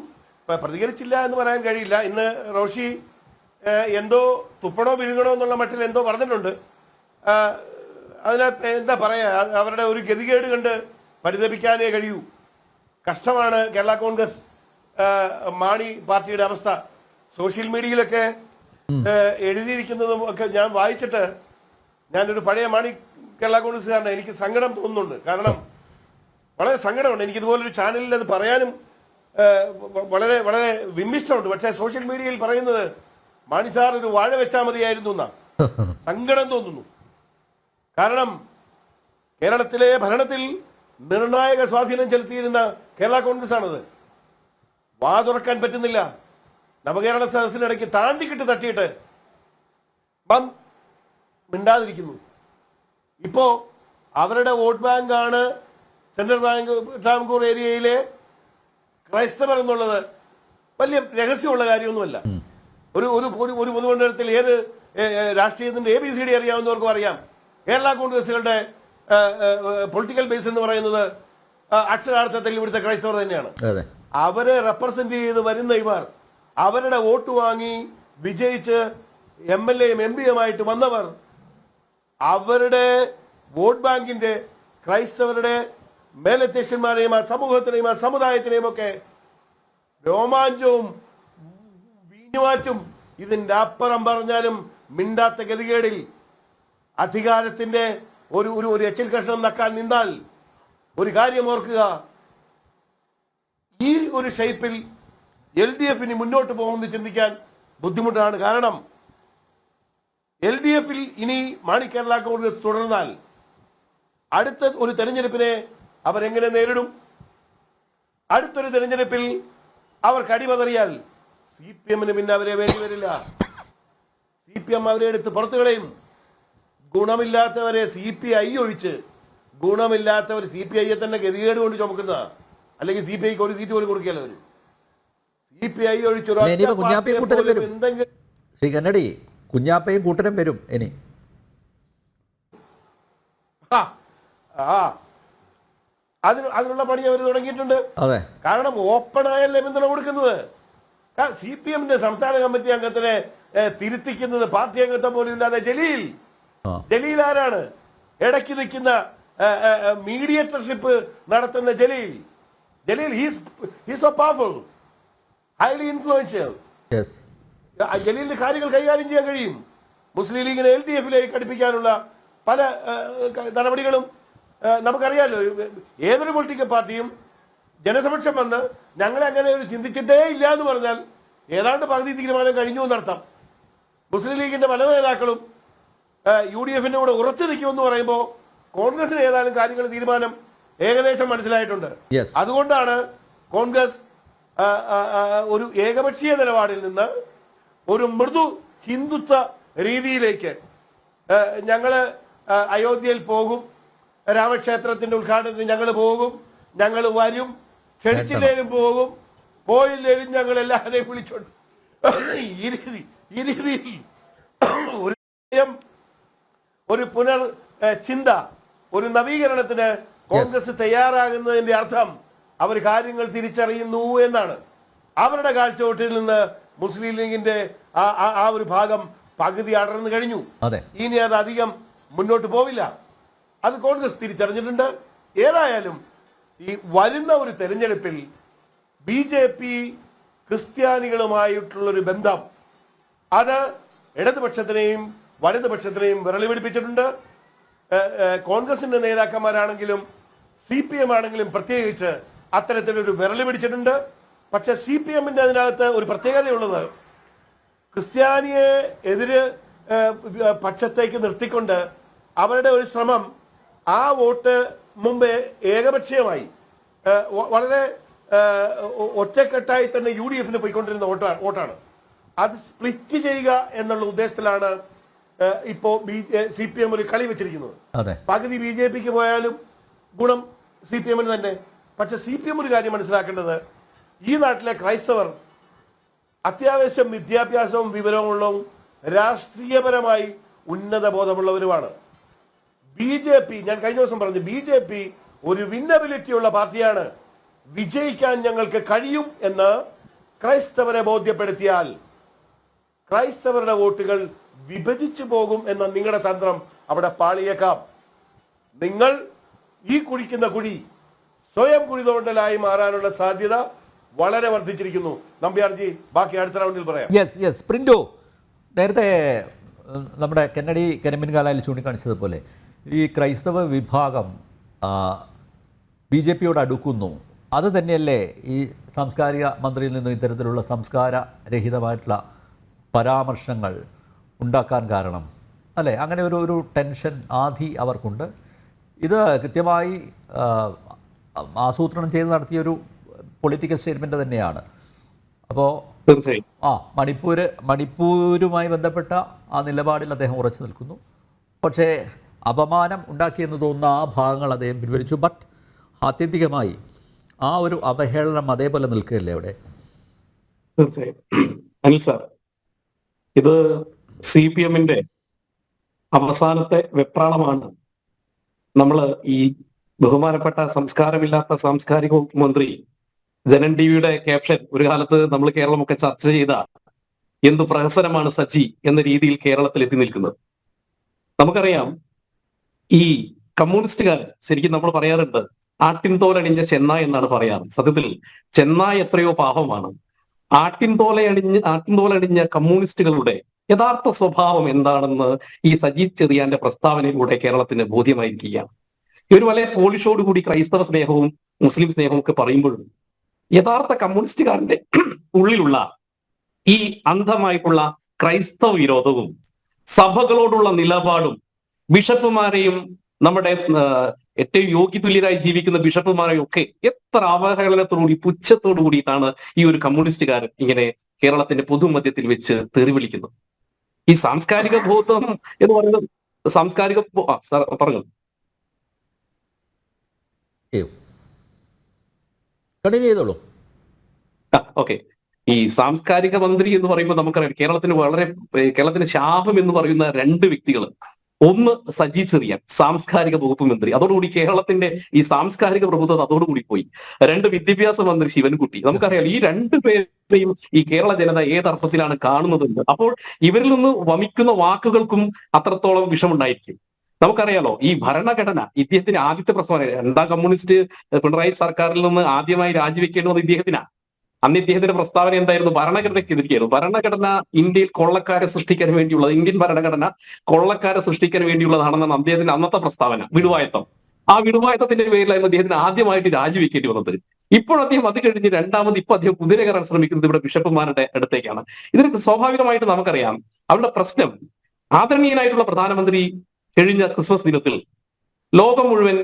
പ്രതികരിച്ചില്ല എന്ന് പറയാൻ കഴിയില്ല. ഇന്ന് റോഷി എന്തോ തുപ്പണോ വിഴുങ്ങണോ എന്നുള്ള മട്ടിൽ എന്തോ പറഞ്ഞിട്ടുണ്ട്. അതിന് എന്താ പറയാ, അവരുടെ ഒരു ഗതികേട് കണ്ട് പരിതപിക്കാനേ കഴിയൂ. കഷ്ടമാണ് കേരള കോൺഗ്രസ് മാണി പാർട്ടിയുടെ അവസ്ഥ. സോഷ്യൽ മീഡിയയിലൊക്കെ എഴുതിയിരിക്കുന്നതും ഒക്കെ ഞാൻ വായിച്ചിട്ട്, ഞാനൊരു പഴയ മാണി കേരള കോൺഗ്രസ്സുകാരനെ, എനിക്ക് സങ്കടം തോന്നുന്നുണ്ട്. കാരണം വളരെ സങ്കടമുണ്ട്. എനിക്കിതുപോലൊരു ചാനലിൽ അത് പറയാനും വളരെ വളരെ വിമ്മിഷ്ടമുണ്ട്. പക്ഷേ സോഷ്യൽ മീഡിയയിൽ പറയുന്നത് മാണി സാർ ഒരു വാഴ വെച്ചാൽ മതിയായിരുന്നു എന്നാ. സങ്കടം തോന്നുന്നു. കാരണം കേരളത്തിലെ ഭരണത്തിൽ നിർണായക സ്വാധീനം ചെലുത്തിയിരുന്ന കേരള കോൺഗ്രസ് ആണത്. വാ തുറക്കാൻ പറ്റുന്നില്ല. നവകേരള സദസ്സിനിടയ്ക്ക് താണ്ടിക്കിട്ട് തട്ടിയിട്ട് മിണ്ടാതിരിക്കുന്നു. ഇപ്പോ അവരുടെ വോട്ട് ബാങ്കാണ് സെൻട്രൽ ട്രാവൻകൂർ ഏരിയയിലെ ക്രൈസ്തവർ എന്നുള്ളത് വലിയ രഹസ്യമുള്ള കാര്യമൊന്നുമല്ല. ഒരു ഒരു ഒരു ഒരു പൊതുമണ്ഡലത്തിൽ ഏത് രാഷ്ട്രീയത്തിന്റെ ABCD അറിയാവുന്നവർക്കും അറിയാം. കേരള കോൺഗ്രസുകളുടെ പൊളിറ്റിക്കൽ ബേസ് എന്ന് പറയുന്നത് അക്ഷരാർത്ഥത്തിൽ ഇവിടുത്തെ ക്രൈസ്തവർ തന്നെയാണ്. അവരെ റെപ്രസെന്റ് ചെയ്ത് വരുന്ന ഇവർ അവരുടെ വോട്ട് വാങ്ങി വിജയിച്ച് MLAയും MP യുമായിട്ട് വന്നവർ അവരുടെ വോട്ട് ബാങ്കിന്റെ ക്രൈസ്തവരുടെ മേലധ്യക്ഷന്മാരെയും ആ സമൂഹത്തിനെയും ആ സമുദായത്തിനെയും ഒക്കെ രോമാഞ്ചവും വീഞ്ഞുമാറ്റും ഇതിന്റെ അപ്പുറം പറഞ്ഞാലും മിണ്ടാത്ത ഗതികേടിൽ അധികാരത്തിന്റെ ഒരു ഒരു ഒരു എച്ചിൽ കഷ്ണം നക്കാൻ നിന്നാൽ ഒരു കാര്യം ഓർക്കുക, ഈ ഒരു ഷേപ്പിൽ LDF മുന്നോട്ട് പോകുമെന്ന് ചിന്തിക്കാൻ ബുദ്ധിമുട്ടാണ്. കാരണം LDF ഇനി മാണി കേരള കോൺഗ്രസ് തുടർന്നാൽ അടുത്ത ഒരു തെരഞ്ഞെടുപ്പിനെ അവരെങ്ങനെ നേരിടും? അടുത്തൊരു തെരഞ്ഞെടുപ്പിൽ അവർ കടിപതറിയാൽ CPM പിന്നെ അവരെ വേണ്ടി വരില്ല. CPM അവരെ എടുത്ത് പുറത്തു കളയും. ഗുണമില്ലാത്തവരെ CPI ഒഴിച്ച് ഗുണമില്ലാത്തവർ CPIയെ തന്നെ ഗതികേട് കൊണ്ട് ചുമക്കുന്ന, അല്ലെങ്കിൽ CPIക്ക് ഒരു സീറ്റ് പോലും കൊടുക്കുകയല്ല അവർ. CPI ഒഴിച്ച് ശ്രീ കന്നഡി, കുഞ്ഞാപ്പയും കൂട്ടരും വരും ഇനി. അതിനുള്ള പണി അവർ തുടങ്ങിയിട്ടുണ്ട്. കാരണം ഓപ്പണായല്ലേ പിന്തുണ കൊടുക്കുന്നത്. CPMന്റെ സംസ്ഥാന കമ്മിറ്റി അംഗത്തിനെ തിരുത്തിക്കുന്നത് പാർട്ടി അംഗത്വം പോലും ഇല്ലാതെ ജലീൽ ആരാണ്? ഇടയ്ക്ക് നിൽക്കുന്ന മീഡിയേറ്റർഷിപ്പ് നടത്തുന്ന Jaleel he's so powerful, highly influential. ജലീലിന് കാര്യങ്ങൾ കൈകാര്യം ചെയ്യാൻ കഴിയും. മുസ്ലിം ലീഗിനെ LDFിലേക്ക് അടുപ്പിക്കാനുള്ള പല നടപടികളും നമുക്കറിയാമല്ലോ. ഏതൊരു പൊളിറ്റിക്കൽ പാർട്ടിയും ജനസമക്ഷം വന്ന് ഞങ്ങളെ അങ്ങനെ ഒരു ചിന്തിച്ചിട്ടേ ഇല്ല എന്ന് പറഞ്ഞാൽ ഏതാണ്ട് പകുതി തീരുമാനം കഴിഞ്ഞു എന്നർത്ഥം. മുസ്ലിം ലീഗിന്റെ പല നേതാക്കളും UDFന്റെ കൂടെ ഉറച്ചു നിൽക്കുമെന്ന് പറയുമ്പോൾ കോൺഗ്രസിന് ഏതാനും കാര്യങ്ങൾ തീരുമാനം ഏകദേശം മനസ്സിലായിട്ടുണ്ട്. അതുകൊണ്ടാണ് കോൺഗ്രസ് ഒരു ഏകപക്ഷീയ നിലപാടിൽ നിന്ന് ഒരു മൃദു ഹിന്ദുത്വ രീതിയിലേക്ക് ഞങ്ങൾ അയോധ്യയിൽ പോകും, രാമക്ഷേത്രത്തിന്റെ ഉദ്ഘാടനത്തിന് ഞങ്ങൾ പോകും, ഞങ്ങൾ വരും, ക്ഷണിച്ചില്ലേലും പോകും, പോയില്ലേലും ഞങ്ങൾ എല്ലാവരെയും വിളിച്ചോണ്ട് ഈ രീതിയിൽ ഒരു പുനർ ചിന്ത, ഒരു നവീകരണത്തിന് കോൺഗ്രസ് തയ്യാറാകുന്നതിന്റെ അർത്ഥം അവർ കാര്യങ്ങൾ തിരിച്ചറിയുന്നു എന്നാണ്. അവരുടെ കാഴ്ചവട്ടിൽ നിന്ന് മുസ്ലിം ലീഗിന്റെ ആ ഒരു ഭാഗം പകുതി അടർന്നു കഴിഞ്ഞു. ഇനി അത് അധികം മുന്നോട്ട് പോവില്ല. അത് കോൺഗ്രസ് തിരിച്ചറിഞ്ഞിട്ടുണ്ട്. ഏതായാലും ഈ വരുന്ന ഒരു തെരഞ്ഞെടുപ്പിൽ BJP ക്രിസ്ത്യാനികളുമായിട്ടുള്ളൊരു ബന്ധം അത് ഇടതുപക്ഷത്തിനെയും വലതുപക്ഷത്തിനെയും വിരളി പിടിപ്പിച്ചിട്ടുണ്ട്. കോൺഗ്രസിന്റെ നേതാക്കന്മാരാണെങ്കിലും CPM ആണെങ്കിലും പ്രത്യേകിച്ച് അത്തരത്തിലൊരു വിരളി പിടിച്ചിട്ടുണ്ട്. പക്ഷെ CPMന്റെ അതിനകത്ത് ഒരു പ്രത്യേകതയുള്ളത്, ക്രിസ്ത്യാനിയെ എതിര് പക്ഷത്തേക്ക് നിർത്തിക്കൊണ്ട് അവരുടെ ഒരു ശ്രമം ആ വോട്ട് മുമ്പേ ഏകപക്ഷീയമായി വളരെ ഒറ്റക്കെട്ടായി തന്നെ UDFന് പോയിക്കൊണ്ടിരുന്ന വോട്ടാണ്. അത് സ്പ്ലിറ്റ് ചെയ്യുക എന്നുള്ള ഉദ്ദേശത്തിലാണ് ഇപ്പോ CPM ഒരു കളി വെച്ചിരിക്കുന്നത്. പകുതി BJPക്ക് പോയാലും ഗുണം CPMന് തന്നെ. പക്ഷെ CPM ഒരു കാര്യം മനസ്സിലാക്കേണ്ടത്, ഈ നാട്ടിലെ ക്രൈസ്തവർ അത്യാവശ്യം വിദ്യാഭ്യാസവും വിവരമുള്ളവും രാഷ്ട്രീയപരമായി ഉന്നത ബോധമുള്ളവരുമാണ്. BJP, ഞാൻ കഴിഞ്ഞ ദിവസം പറഞ്ഞു, BJP ഒരു വിന്നബിലിറ്റി ഉള്ള പാർട്ടിയാണ്. വിജയിക്കാൻ ഞങ്ങൾക്ക് കഴിയും എന്ന് ക്രൈസ്തവരെ ബോധ്യപ്പെടുത്തിയാൽ ക്രൈസ്തവരുടെ വോട്ടുകൾ വിഭജിച്ചു പോകും എന്ന നിങ്ങളുടെ തന്ത്രം അവിടെ പാളിയേക്കാം. നിങ്ങൾ ഈ കുഴിക്കുന്ന കുഴി സ്വയം കുഴി തോണ്ടലായി മാറാനുള്ള സാധ്യത വളരെ വർദ്ധിച്ചിരിക്കുന്നു. നമ്പ്യാർജി, ബാക്കി അടുത്ത റൗണ്ടിൽ പറയാം. പ്രിന്റോ, നേരത്തെ നമ്മുടെ കന്നഡി കരിമ്പിൻകാലയിൽ ചൂണ്ടിക്കാണിച്ചതുപോലെ ഈ ക്രൈസ്തവ വിഭാഗം BJPയോട് അടുക്കുന്നു. അത് തന്നെയല്ലേ ഈ സാംസ്കാരിക മന്ത്രിയിൽ നിന്നും ഇത്തരത്തിലുള്ള സംസ്കാരരഹിതമായിട്ടുള്ള പരാമർശങ്ങൾ ഉണ്ടാക്കാൻ കാരണം അല്ലേ? അങ്ങനെ ഒരു ടെൻഷൻ ആധി അവർക്കുണ്ട്. ഇത് കൃത്യമായി ആസൂത്രണം ചെയ്ത് നടത്തിയൊരു പൊളിറ്റിക്കൽ സ്റ്റേറ്റ്മെൻറ്റ് തന്നെയാണ്. അപ്പോൾ മണിപ്പൂരുമായി ബന്ധപ്പെട്ട ആ നിലപാടിൽ അദ്ദേഹം ഉറച്ചു നിൽക്കുന്നു. പക്ഷേ അപമാനം ഉണ്ടാക്കിയെന്ന് തോന്നുന്ന ആ ഭാഗങ്ങൾ അദ്ദേഹം പിൻവലിച്ചു. ബട്ട് ആത്യന്തികമായി ആ ഒരു അവഹേളനം അതേപോലെ നിൽക്കുകയല്ലേ അവിടെ? തീർച്ചയായും അനിൽ സാർ, ഇത് CPM-ന്റെ അവസാനത്തെ വെപ്രാളമാണ്. നമ്മൾ ഈ ബഹുമാനപ്പെട്ട സംസ്കാരമില്ലാത്ത സാംസ്കാരിക വകുപ്പ് മന്ത്രി ജനൻ ടിവിയുടെ ക്യാപ്ഷൻ ഒരു കാലത്ത് നമ്മൾ കേരളമൊക്കെ ചർച്ച ചെയ്ത എന്ത് പ്രഹസനമാണ് സജി എന്ന രീതിയിൽ കേരളത്തിൽ എത്തി നിൽക്കുന്നത്. നമുക്കറിയാം, ഈ കമ്മ്യൂണിസ്റ്റുകാർ ശരിക്കും നമ്മൾ പറയാറുണ്ട് ആട്ടിൻതോലണിഞ്ഞ ചെന്നായ എന്നാണ് പറയാറ്. സത്യത്തിൽ ചെന്നായ എത്രയോ പാപമാണ്. ആട്ടിൻതോലണിഞ്ഞ കമ്മ്യൂണിസ്റ്റുകളുടെ യഥാർത്ഥ സ്വഭാവം എന്താണെന്ന് ഈ സജി ചെറിയാന്റെ പ്രസ്താവനയിലൂടെ കേരളത്തിന് ബോധ്യമായിരിക്കുകയാണ്. ഈ ഒരു വളരെ പോളിഷോടുകൂടി ക്രൈസ്തവ സ്നേഹവും മുസ്ലിം സ്നേഹവും ഒക്കെ പറയുമ്പോഴും യഥാർത്ഥ കമ്മ്യൂണിസ്റ്റുകാരന്റെ ഉള്ളിലുള്ള ഈ അന്ധമായിട്ടുള്ള ക്രൈസ്തവ വിരോധവും സഭകളോടുള്ള നിലപാടും ബിഷപ്പുമാരെയും നമ്മുടെ ഏറ്റവും യോഗ്യതുല്യരായി ജീവിക്കുന്ന ബിഷപ്പുമാരെയും ഒക്കെ എത്ര അവഹേളനത്തോടുകൂടി പുച്ഛത്തോടു കൂടിയിട്ടാണ് ഈ ഒരു കമ്മ്യൂണിസ്റ്റുകാരൻ ഇങ്ങനെ കേരളത്തിന്റെ പൊതുമധ്യത്തിൽ വെച്ച് തെറി വിളിക്കുന്നത്. ഈ സാംസ്കാരിക ബോധം എന്ന് പറയുന്നത് പറഞ്ഞു കണ്ടിന്യൂ ചെയ്തോളൂ. ഓക്കെ. ഈ സാംസ്കാരിക മന്ത്രി എന്ന് പറയുമ്പോൾ നമുക്കറിയാം കേരളത്തിന് ശാപം എന്ന് പറയുന്ന രണ്ട് വ്യക്തികൾ. ഒന്ന് സജി ചെറിയാൻ, സാംസ്കാരിക വകുപ്പ് മന്ത്രി. അതോടുകൂടി കേരളത്തിന്റെ ഈ സാംസ്കാരിക പ്രഭുത്വം അതോടുകൂടി പോയി. രണ്ട്, വിദ്യാഭ്യാസ മന്ത്രി ശിവൻകുട്ടി. നമുക്കറിയാം ഈ രണ്ടു പേരെയും ഈ കേരള ജനത ഏതർത്ഥത്തിലാണ് കാണുന്നതെന്ന്. അപ്പോൾ ഇവരിൽ നിന്ന് വമിക്കുന്ന വാക്കുകൾക്കും അത്രത്തോളം വിഷമുണ്ടായിരിക്കും. നമുക്കറിയാലോ, ഈ ഭരണഘടന ഇദ്ദേഹത്തിന്റെ ആദ്യത്തെ പ്രസ്താവന, രണ്ടാം കമ്മ്യൂണിസ്റ്റ് പിണറായി സർക്കാരിൽ നിന്ന് ആദ്യമായി രാജിവെക്കേണ്ടത് ഇദ്ദേഹത്തിനാണ്. അന്ന് ഇദ്ദേഹത്തിന്റെ പ്രസ്താവന എന്തായിരുന്നു? ഭരണഘടനയ്ക്കെതിരെയായിരുന്നു. ഭരണഘടന ഇന്ത്യയിൽ കൊള്ളക്കാരെ സൃഷ്ടിക്കാൻ വേണ്ടിയുള്ളത്, ഇന്ത്യൻ ഭരണഘടന കൊള്ളക്കാരെ സൃഷ്ടിക്കാൻ വേണ്ടിയുള്ളതാണെന്നാണ് അദ്ദേഹത്തിന്റെ അന്നത്തെ പ്രസ്താവന. വിടുവായത്തം. ആ വിടുവായത്തത്തിന്റെ പേരിലായിരുന്നു അദ്ദേഹത്തിന് ആദ്യമായിട്ട് രാജിവെക്കേണ്ടി വന്നത്. ഇപ്പോൾ അദ്ദേഹം അത് കഴിഞ്ഞ് രണ്ടാമത് ഇപ്പൊ അദ്ദേഹം കുതിര കയറാൻ ശ്രമിക്കുന്നത് ഇവിടെ ബിഷപ്പുമാരുടെ അടുത്തേക്കാണ്. ഇതിന് സ്വാഭാവികമായിട്ട് നമുക്കറിയാം അവരുടെ പ്രശ്നം. ആദരണീയനായിട്ടുള്ള പ്രധാനമന്ത്രി കഴിഞ്ഞ ക്രിസ്മസ് ദിനത്തിൽ ലോകം മുഴുവൻ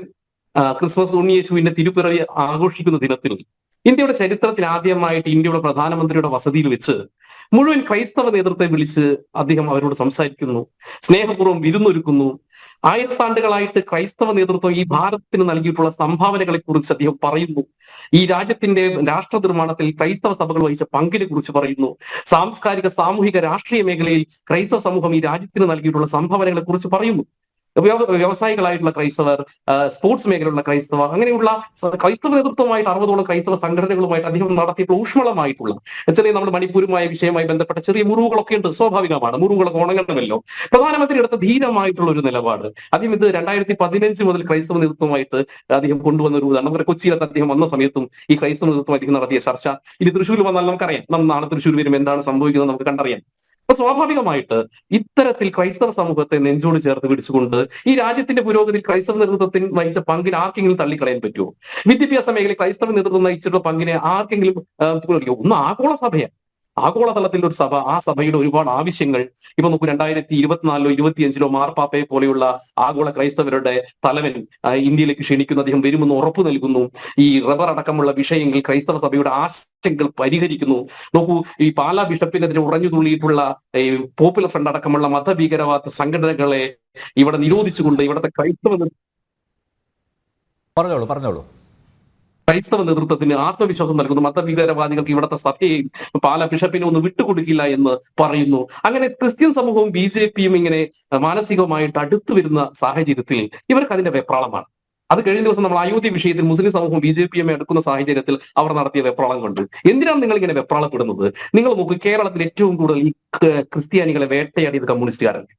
ക്രിസ്മസ് ഉണ്ണിയേശുവിന്റെ തിരുപ്പിറവി ആഘോഷിക്കുന്ന ദിനത്തിൽ ഇന്ത്യയുടെ ചരിത്രത്തിൽ ആദ്യമായിട്ട് ഇന്ത്യയുടെ പ്രധാനമന്ത്രിയുടെ വസതിയിൽ വെച്ച് മുഴുവൻ ക്രൈസ്തവ നേതൃത്വത്തെ വിളിച്ച് അദ്ദേഹം അവരോട് സംസാരിക്കുന്നു, സ്നേഹപൂർവ്വം വിരുന്നൊരുക്കുന്നു. ആയിരത്താണ്ടുകളായിട്ട് ക്രൈസ്തവ നേതൃത്വം ഈ ഭാരതത്തിന് നൽകിയിട്ടുള്ള സംഭാവനകളെ കുറിച്ച് അദ്ദേഹം പറയുന്നു. ഈ രാജ്യത്തിന്റെ രാഷ്ട്ര നിർമ്മാണത്തിൽ ക്രൈസ്തവ സഭകൾ വഹിച്ച പങ്കിനെ കുറിച്ച് പറയുന്നു. സാംസ്കാരിക, സാമൂഹിക, രാഷ്ട്രീയ മേഖലയിൽ ക്രൈസ്തവ സമൂഹം ഈ രാജ്യത്തിന് നൽകിയിട്ടുള്ള സംഭാവനകളെ കുറിച്ച് പറയുന്നു. വ്യവസായികളായിട്ടുള്ള ക്രൈസ്തവർ, സ്പോർട്സ് മേഖലയിലുള്ള ക്രൈസ്തവ, അങ്ങനെയുള്ള ക്രൈസ്തവ നേതൃത്വമായിട്ട് 60ഓളം ക്രൈസ്തവ സംഘടനകളുമായിട്ട് അദ്ദേഹം നടത്തിയിട്ടുള്ള ഊഷ്മളമായിട്ടുള്ള ചെറിയ നമ്മുടെ മണിപ്പൂരുമായ വിഷയവുമായി ബന്ധപ്പെട്ട ചെറിയ മുറിവുകളൊക്കെ ഉണ്ട്. സ്വാഭാവികമാണ്, മുറിവുകളൊക്കെ ഉണങ്ങണമല്ലോ. പ്രധാനമന്ത്രി എടുത്ത ധീരമായിട്ടുള്ള ഒരു നിലപാട്. അദ്ദേഹം ഇത് 2015 മുതൽ ക്രൈസ്തവ നേതൃത്വമായിട്ട് അദ്ദേഹം കൊണ്ടുവന്ന ഒരു ഇതാണ്. നമ്മുടെ കൊച്ചിയിലത്ത് അദ്ദേഹം വന്ന സമയത്തും ഈ ക്രൈസ്തവ നേതൃത്വം അദ്ദേഹം നടത്തിയ ചർച്ച. ഇനി തൃശ്ശൂർ വന്നാൽ നമുക്കറിയാം, നാളെ തൃശ്ശൂർ വരും, എന്താണ് സംഭവിക്കുന്നത് നമുക്ക് കണ്ടറിയാം. അപ്പൊ സ്വാഭാവികമായിട്ട് ഇത്തരത്തിൽ ക്രൈസ്തവ സമൂഹത്തെ നെഞ്ചോട് ചേർത്ത് പിടിച്ചുകൊണ്ട് ഈ രാജ്യത്തിന്റെ പുരോഗതിയിൽ ക്രൈസ്തവ നേതൃത്വത്തിന് വഹിച്ച പങ്കിനെ ആർക്കെങ്കിലും തള്ളിക്കളയാൻ പറ്റുമോ? വിദ്യാഭ്യാസ മേഖലയിൽ ക്രൈസ്തവ നേതൃത്വം നയിച്ചിട്ടുള്ള പങ്കിനെ ആർക്കെങ്കിലും ഒന്ന് ആഗോള സഭയാണ്, ആഗോളതലത്തിൽ ഒരു സഭ. ആ സഭയുടെ ഒരുപാട് ആവശ്യങ്ങൾ ഇപ്പൊ നോക്കൂ, 2024 25 മാർപ്പാപ്പയെ പോലെയുള്ള ആഗോള ക്രൈസ്തവരുടെ തലവൻ ഇന്ത്യയിലേക്ക് ക്ഷണിക്കുന്നു. അദ്ദേഹം വരുമെന്ന് ഉറപ്പു നൽകുന്നു. ഈ റബ്ബർ അടക്കമുള്ള വിഷയങ്ങൾ ക്രൈസ്തവ സഭയുടെ ആശങ്കകൾ പരിഹരിക്കുന്നു. നോക്കൂ, ഈ പാലാ ബിഷപ്പിനെതിരെ ഉറഞ്ഞു തുള്ളിയിട്ടുള്ള പോപ്പുലർ ഫ്രണ്ട് അടക്കമുള്ള മതഭീകരവാദ സംഘടനകളെ ഇവിടെ നിരോധിച്ചുകൊണ്ട് ഇവിടുത്തെ ക്രൈസ്തവ നേതൃത്വത്തിന് ആത്മവിശ്വാസം നൽകുന്നു. മതഭീകരവാദികൾക്ക് ഇവിടുത്തെ സഭയെയും പാലാ ബിഷപ്പിനെ ഒന്ന് വിട്ടുകൊടുക്കില്ല എന്ന് പറയുന്നു. അങ്ങനെ ക്രിസ്ത്യൻ സമൂഹവും BJPയും ഇങ്ങനെ മാനസികമായിട്ട് അടുത്തു വരുന്ന സാഹചര്യത്തിൽ ഇവർക്ക് അതിന്റെ വെപ്രാളമാണ്. അത് കഴിഞ്ഞ ദിവസം നമ്മൾ അയോധ്യ വിഷയത്തിൽ മുസ്ലിം സമൂഹം BJPയെ എടുക്കുന്ന സാഹചര്യത്തിൽ അവർ നടത്തിയ വെപ്രാളം കൊണ്ട്. എന്തിനാണ് നിങ്ങൾ ഇങ്ങനെ വെപ്രാളപ്പെടുന്നത്? നിങ്ങൾ നോക്കൂ, കേരളത്തിൽ ഏറ്റവും കൂടുതൽ ഈ ക്രിസ്ത്യാനികളെ വേട്ടയാടിയത് കമ്മ്യൂണിസ്റ്റുകാരാണ്.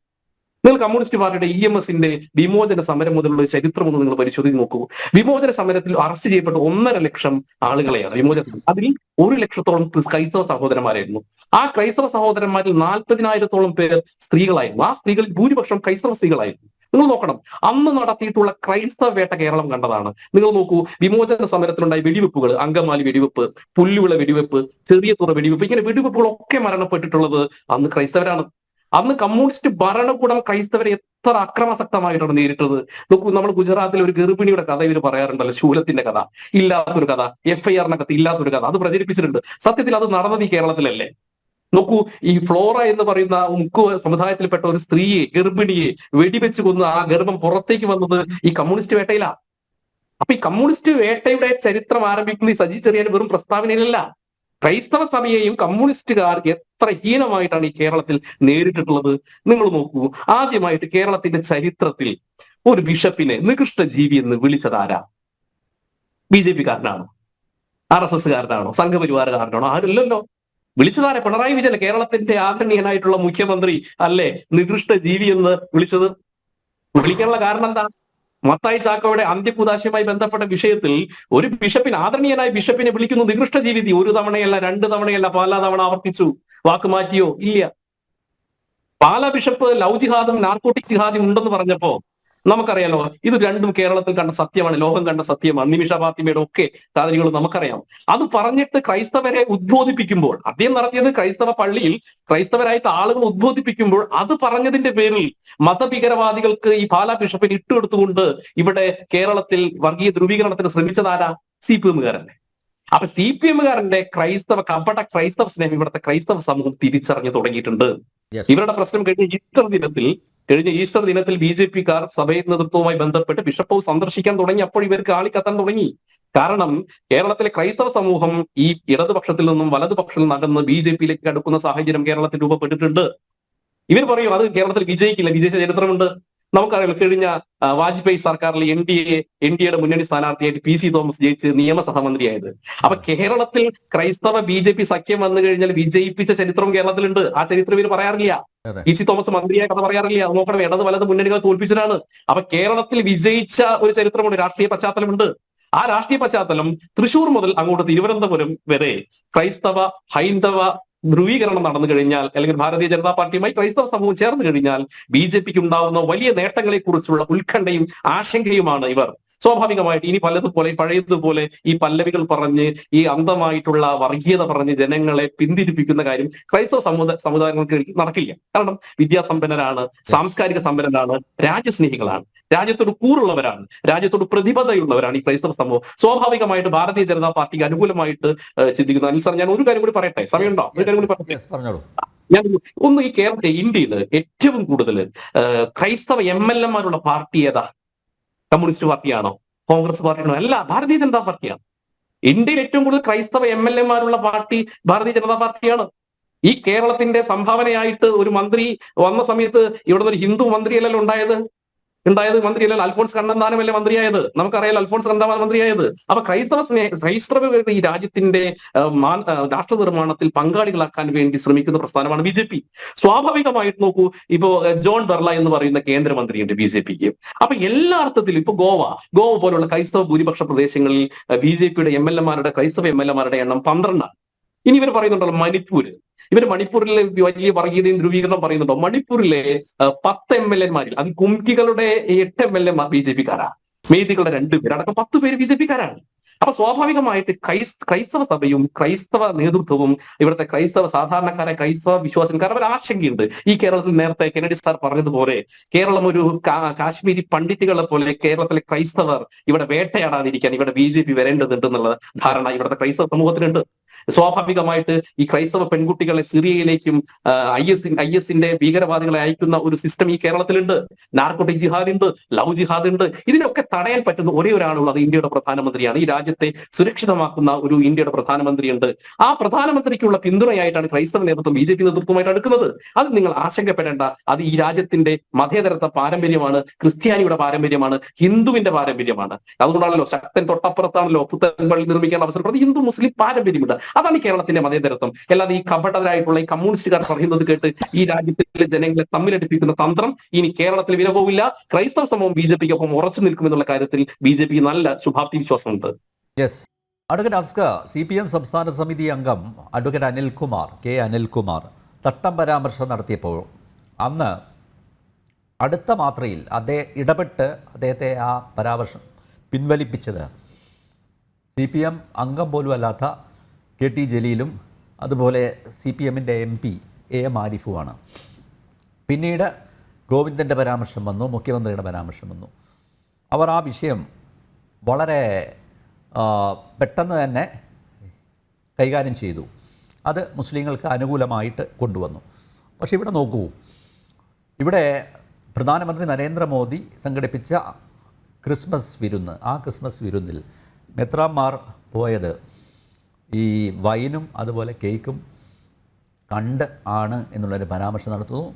നിങ്ങൾ കമ്മ്യൂണിസ്റ്റ് പാർട്ടിയുടെ EMSന്റെ വിമോചന സമരം മുതലുള്ള ചരിത്രം ഒന്ന് നിങ്ങൾ പരിശോധിച്ച് നോക്കൂ. വിമോചന സമരത്തിൽ അറസ്റ്റ് ചെയ്യപ്പെട്ട 1.5 ലക്ഷം ആളുകളെയാണ് വിമോചനത്തിൽ. അതിൽ 1 ലക്ഷത്തോളം ക്രൈസ്തവ സഹോദരന്മാരായിരുന്നു. ആ ക്രൈസ്തവ സഹോദരന്മാരിൽ 40,000-ഓളം പേർ സ്ത്രീകളായിരുന്നു. ആ സ്ത്രീകളിൽ ഭൂരിപക്ഷം ക്രൈസ്തവ സ്ത്രീകളായിരുന്നു. നിങ്ങൾ നോക്കണം, അന്ന് നടത്തിയിട്ടുള്ള ക്രൈസ്തവ വേട്ട കേരളം കണ്ടതാണ്. നിങ്ങൾ നോക്കൂ, വിമോചന സമരത്തിലുണ്ടായ വെടിവെപ്പുകൾ, അങ്കമാലി വെടിവെപ്പ്, പുല്ലുവിള വെടിവെപ്പ്, ചെറിയ തുറ വെടിവെപ്പ്, ഇങ്ങനെ വെടിവെപ്പുകളൊക്കെ മരണപ്പെട്ടിട്ടുള്ളത് അന്ന് ക്രൈസ്തവരാണ്. അന്ന് കമ്മ്യൂണിസ്റ്റ് ഭരണകൂടം ക്രൈസ്തവരെ എത്ര അക്രമാസക്തമായിട്ടാണ് നേരിട്ടത്. നോക്കൂ, നമ്മൾ ഗുജറാത്തിലെ ഒരു ഗർഭിണിയുടെ കഥ ഇവർ പറയാറുണ്ടല്ലോ, ശൂലത്തിന്റെ കഥ, ഇല്ലാത്തൊരു കഥ, FIR-നകത്ത് ഇല്ലാത്തൊരു കഥ, അത് പ്രചരിപ്പിച്ചിട്ടുണ്ട്. സത്യത്തിൽ അത് നടന്നത് ഈ കേരളത്തിലല്ലേ? നോക്കൂ, ഈ ഫ്ലോറ എന്ന് പറയുന്ന മുക്കു സമുദായത്തിൽപ്പെട്ട ഒരു സ്ത്രീയെ, ഗർഭിണിയെ വെടിവെച്ച് കൊന്ന് ആ ഗർഭം പുറത്തേക്ക് വന്നത് ഈ കമ്മ്യൂണിസ്റ്റ് വേട്ടയിലാണ്. അപ്പൊ ഈ കമ്മ്യൂണിസ്റ്റ് വേട്ടയുടെ ചരിത്രം ആരംഭിക്കുന്ന ഈ സജി ചെറിയാൻ വെറും പ്രസ്താവനയിലല്ല. ക്രൈസ്തവ സഭയെയും കമ്മ്യൂണിസ്റ്റുകാർ എത്ര ഹീനമായിട്ടാണ് ഈ കേരളത്തിൽ നേരിട്ടിട്ടുള്ളത്. നിങ്ങൾ നോക്കൂ, ആദ്യമായിട്ട് കേരളത്തിന്റെ ചരിത്രത്തിൽ ഒരു ബിഷപ്പിനെ നികൃഷ്ട ജീവി എന്ന് വിളിച്ചതാരാ? BJP കാരനാണോ? RSS കാരനാണോ? സംഘപരിവാരകാരനാണോ? ആരുമില്ലല്ലോ. വിളിച്ചതാരെ? പിണറായി വിജയൻ, കേരളത്തിന്റെ ആദരണീയനായിട്ടുള്ള മുഖ്യമന്ത്രി അല്ലേ നികൃഷ്ട ജീവി എന്ന് വിളിച്ചത്? വിളിക്കാനുള്ള കാരണം എന്താ? മത്തായി ചാക്കോയുടെ അന്ത്യകൂദാശയുമായി ബന്ധപ്പെട്ട വിഷയത്തിൽ ഒരു ബിഷപ്പിന്, ആദരണീയനായ ബിഷപ്പിനെ വിളിക്കുന്നു നികൃഷ്ട ജീവി. ഒരു തവണയല്ല, 2 തവണയല്ല, പല തവണ ആവർത്തിച്ചു. വാക്ക് മാറ്റിയോ? ഇല്ല. പാലാ ബിഷപ്പ് ലവ് ജിഹാദും നാർക്കോട്ടിക് ജിഹാദും ഉണ്ടെന്ന് പറഞ്ഞപ്പോ നമുക്കറിയാലോ, ഇത് രണ്ടും കേരളത്തിൽ കണ്ട സത്യമാണ്, ലോകം കണ്ട സത്യമാണ്. നിമിഷ ഫാത്തിമയുടെ ഒക്കെ കാര്യങ്ങൾ നമുക്കറിയാം. അത് പറഞ്ഞിട്ട് ക്രൈസ്തവരെ ഉദ്ബോധിപ്പിക്കുമ്പോൾ, അദ്ദേഹം നടത്തിയത് ക്രൈസ്തവ പള്ളിയിൽ ക്രൈസ്തവരായിട്ട് ആളുകൾ ഉദ്ബോധിപ്പിക്കുമ്പോൾ, അത് പറഞ്ഞതിന്റെ പേരിൽ മതഭീകരവാദികൾക്ക് ഈ പാലാ ബിഷപ്പിന് ഇട്ടുകൊടുത്തുകൊണ്ട് ഇവിടെ കേരളത്തിൽ വർഗീയ ധ്രുവീകരണത്തിന് ശ്രമിച്ചതാരാ? CPM-കാരനെ. അപ്പൊ CPM-കാരന്റെ കപട ക്രൈസ്തവ സ്നേഹം ഇവിടുത്തെ ക്രൈസ്തവ സമൂഹം തിരിച്ചറിഞ്ഞു തുടങ്ങിയിട്ടുണ്ട്. ഇവരുടെ പ്രശ്നം കഴിഞ്ഞ ഈസ്റ്റർ ദിനത്തിൽ BJP-കാർ സഭയിൽ നേതൃത്വവുമായി ബന്ധപ്പെട്ട് ബിഷപ്പ് ഹൗസ് സന്ദർശിക്കാൻ തുടങ്ങി. അപ്പോൾ ഇവർക്ക് ആളിക്കത്താൻ തുടങ്ങി. കാരണം കേരളത്തിലെ ക്രൈസ്തവ സമൂഹം ഈ ഇടതുപക്ഷത്തിൽ നിന്നും വലതുപക്ഷത്തിൽ നിന്നും അകന്ന് BJP-യിലേക്ക് അടുക്കുന്ന സാഹചര്യം കേരളത്തിൽ രൂപപ്പെട്ടിട്ടുണ്ട്. ഇവർ പറയും അത് കേരളത്തിൽ വിജയിക്കില്ല, വിജയിച്ച ചരിത്രമുണ്ട്. നമുക്കറിയാം, കഴിഞ്ഞ വാജ്പേയി സർക്കാരിൽ NDA-യുടെ മുന്നണി സ്ഥാനാർത്ഥിയായിട്ട് PC തോമസ് ജയിച്ച് നിയമസഭാ മന്ത്രിയായത്. അപ്പൊ കേരളത്തിൽ ക്രൈസ്തവ BJP സഖ്യം വന്നു കഴിഞ്ഞാൽ വിജയിപ്പിച്ച ചരിത്രം കേരളത്തിലുണ്ട്. ആ ചരിത്രം ഇവർ പറയാറില്ല. PC തോമസ് മന്ത്രിയായ കഥ പറയാറില്ല. നോക്കണം, ഇടത് വലത് മുന്നണികൾ തോൽപ്പിച്ചതാണ്. അപ്പൊ കേരളത്തിൽ വിജയിച്ച ഒരു ചരിത്രമുണ്ട്, രാഷ്ട്രീയ പശ്ചാത്തലമുണ്ട്. ആ രാഷ്ട്രീയ പശ്ചാത്തലം തൃശൂർ മുതൽ അങ്ങോട്ട് തിരുവനന്തപുരം വരെ ക്രൈസ്തവ ഹൈന്ദവ ധ്രുവീകരണം നടന്നു കഴിഞ്ഞാൽ, അല്ലെങ്കിൽ ഭാരതീയ ജനതാ പാർട്ടിയുമായി ക്രൈസ്തവ സമൂഹം ചേർന്ന് കഴിഞ്ഞാൽ BJP-ക്ക് ഉണ്ടാവുന്ന വലിയ നേട്ടങ്ങളെ കുറിച്ചുള്ള ഉത്കണ്ഠയും ആശങ്കയുമാണ് ഇവർ. സ്വാഭാവികമായിട്ട് ഇനി പഴയതുപോലെ ഈ പല്ലവികൾ പറഞ്ഞ് ഈ അന്ധമായിട്ടുള്ള വർഗീയത പറഞ്ഞ് ജനങ്ങളെ പിന്തിരിപ്പിക്കുന്ന കാര്യം ക്രൈസ്തവ സമുദായങ്ങൾക്ക് നടക്കില്ല. കാരണം വിദ്യാസമ്പന്നരാണ്, സാംസ്കാരിക സമ്പന്നരാണ്, രാജ്യസ്നേഹികളാണ്, രാജ്യത്തോട് കൂറുള്ളവരാണ്, രാജ്യത്തോട് പ്രതിബദ്ധതയുള്ളവരാണ് ഈ ക്രൈസ്തവ സമൂഹം. സ്വാഭാവികമായിട്ട് ഭാരതീയ ജനതാ പാർട്ടിക്ക് അനുകൂലമായിട്ട് ചിന്തിക്കുന്നു. അനിൽ സാർ, ഞാൻ ഒരു കാര്യം കൂടി പറയട്ടെ, സമയമുണ്ടോ? ഒരു കാര്യം കൂടി പറയട്ടെ. ഞാൻ ഒന്ന്, ഈ ഇന്ത്യയിൽ ഏറ്റവും കൂടുതൽ ക്രൈസ്തവ MLA-മാരുള്ള പാർട്ടി ഏതാ? കമ്മ്യൂണിസ്റ്റ് പാർട്ടിയാണോ? കോൺഗ്രസ് പാർട്ടിയാണോ? അല്ല, ഭാരതീയ ജനതാ പാർട്ടിയാണ്. ഇന്ത്യയിൽ ഏറ്റവും കൂടുതൽ ക്രൈസ്തവ MLA-മാരുള്ള പാർട്ടി ഭാരതീയ ജനതാ പാർട്ടിയാണ്. ഈ കേരളത്തിന്റെ സംഭാവനയായിട്ട് ഒരു മന്ത്രി വന്ന സമയത്ത് ഇവിടുന്ന് ഒരു ഹിന്ദു മന്ത്രിയല്ലല്ലോ ഉണ്ടായത് മന്ത്രിയല്ലല്ലോ, അൽഫോൺസ് കണ്ണന്താനമല്ലേ മന്ത്രിയായത്. നമുക്കറിയാലോ അൽഫോൺസ് കണ്ണന്താനം മന്ത്രിയായത്. അപ്പൊ ക്രൈസ്തവ ഈ രാജ്യത്തിന്റെ രാഷ്ട്ര നിർമ്മാണത്തിൽ പങ്കാളികളാക്കാൻ വേണ്ടി ശ്രമിക്കുന്ന പ്രസ്ഥാനമാണ് BJP. സ്വാഭാവികമായിട്ട് നോക്കൂ, ഇപ്പോ ജോൺ ബെർല എന്ന് പറയുന്ന കേന്ദ്രമന്ത്രിയുണ്ട് BJP-ക്ക്. അപ്പൊ എല്ലാ അർത്ഥത്തിലും ഇപ്പൊ ഗോവ പോലുള്ള ക്രൈസ്തവ ഭൂരിപക്ഷ പ്രദേശങ്ങളിൽ BJP-യുടെ MLA-മാരുടെ ക്രൈസ്തവ MLA-മാരുടെ എണ്ണം 12. ഇനി ഇവർ പറയുന്നുണ്ടല്ലോ മണിപ്പൂരിലെ വലിയ വർഗീയതയും ധ്രുവീകരണം പറയുന്നുണ്ടോ? മണിപ്പൂരിലെ 10 MLA-മാരിൽ അത് കുംകികളുടെ 8 MLA BJP-കാരാ, മേദികളുടെ 2 പേര് അടക്കം 10 പേര് BJP-കാരാണ്. അപ്പൊ സ്വാഭാവികമായിട്ട് ക്രൈസ്തവ സഭയും ക്രൈസ്തവ നേതൃത്വവും ഇവിടുത്തെ ക്രൈസ്തവ സാധാരണക്കാരെ ക്രൈസ്തവ വിശ്വാസക്കാർ അവർ ആശങ്കയുണ്ട്. ഈ കേരളത്തിൽ നേരത്തെ കെനഡി സാർ പറഞ്ഞതുപോലെ കേരളം ഒരു കാശ്മീരി പണ്ഡിറ്റുകളെ പോലെ കേരളത്തിലെ ക്രൈസ്തവർ ഇവിടെ വേട്ടയാടാതിരിക്കാൻ ഇവിടെ BJP വരേണ്ടതുണ്ട് എന്നുള്ള ധാരണ ഇവിടുത്തെ ക്രൈസ്തവ സമൂഹത്തിനുണ്ട്. സ്വാഭാവികമായിട്ട് ഈ ക്രൈസ്തവ പെൺകുട്ടികളെ സിറിയയിലേക്കും IS-ന്റെ ഭീകരവാദികളെ അയക്കുന്ന ഒരു സിസ്റ്റം ഈ കേരളത്തിലുണ്ട്. നാർക്കോട്ടിക് ജിഹാദ് ഉണ്ട്, ലവ് ജിഹാദ് ഉണ്ട്. ഇതിനൊക്കെ തടയാൻ പറ്റുന്ന ഒരേ ഒരാളുള്ളത് ഇന്ത്യയുടെ പ്രധാനമന്ത്രിയാണ്. ഈ രാജ്യത്തെ സുരക്ഷിതമാക്കുന്ന ഒരു ഇന്ത്യയുടെ പ്രധാനമന്ത്രിയുണ്ട്. ആ പ്രധാനമന്ത്രിക്കുള്ള പിന്തുണയായിട്ടാണ് ക്രൈസ്തവ നേതൃത്വം BJP നേതൃത്വമായിട്ട് എടുക്കുന്നത്. അത് നിങ്ങൾ ആശങ്കപ്പെടേണ്ട. അത് ഈ രാജ്യത്തിന്റെ മതേതരത്വ പാരമ്പര്യമാണ്, ക്രിസ്ത്യാനിയുടെ പാരമ്പര്യമാണ്, ഹിന്ദുവിന്റെ പാരമ്പര്യമാണ്. അതുകൊണ്ടാണല്ലോ ശക്തൻ തൊട്ടപ്പുറത്താണല്ലോ പുത്തൻപള്ളി നിർമ്മിക്കാൻ അവസരം. ഹിന്ദു മുസ്ലിം പാരമ്പര്യമുണ്ട്. അതാണ് കേരളത്തിന്റെ മതേതരത്വം. അല്ലാതെ ഈ കപടരായിട്ടുള്ള ഈ കമ്മ്യൂണിസ്റ്റുകാർ പറയുന്നത് കേട്ട് ഈ രാജ്യത്തിലെ ജനങ്ങളെ തമ്മിലടിപ്പിക്കുന്ന തന്ത്രം ഇനി കേരളത്തിൽ വിലപോവില്ല. ക്രൈസ്തവ സമൂഹം BJP-ക്കൊപ്പം ഉറച്ചു നിൽക്കുമെന്നുള്ള കാര്യത്തിൽ BJP നല്ല ശുഭാപ്തി വിശ്വാസമുണ്ട്. യെസ്. അഡ്വക്കേറ്റ് അസ്ക, CPM സംസ്ഥാന സമിതി അംഗം അഡ്വക്കേറ്റ് അനിൽകുമാർ തട്ടം പരാമർശം നടത്തിയപ്പോൾ അന്ന് അടുത്ത മാത്രയിൽ ഇടപെട്ട് അദ്ദേഹത്തെ ആ പരാമർശം പിൻവലിപ്പിച്ചത് CPM അംഗം പോലും അല്ലാത്ത KT ജലീലും അതുപോലെ CPM-ൻ്റെ MP AM ആരിഫുമാണ്. പിന്നീട് ഗോവിന്ദൻ്റെ പരാമർശം വന്നു, മുഖ്യമന്ത്രിയുടെ പരാമർശം വന്നു. അവർ ആ വിഷയം വളരെ പെട്ടെന്ന് തന്നെ കൈകാര്യം ചെയ്തു. അത് മുസ്ലിങ്ങൾക്ക് അനുകൂലമായിട്ട് കൊണ്ടുവന്നു. പക്ഷേ ഇവിടെ നോക്കൂ, ഇവിടെ പ്രധാനമന്ത്രി നരേന്ദ്രമോദി സംഘടിപ്പിച്ച ക്രിസ്മസ് വിരുന്ന്, ആ ക്രിസ്മസ് വിരുന്നിൽ മെത്രാന്മാർ പോയത് ഈ വൈനും അതുപോലെ കേക്കും കണ്ട് ആണ് എന്നുള്ളൊരു പരാമർശം നടത്തുന്നു.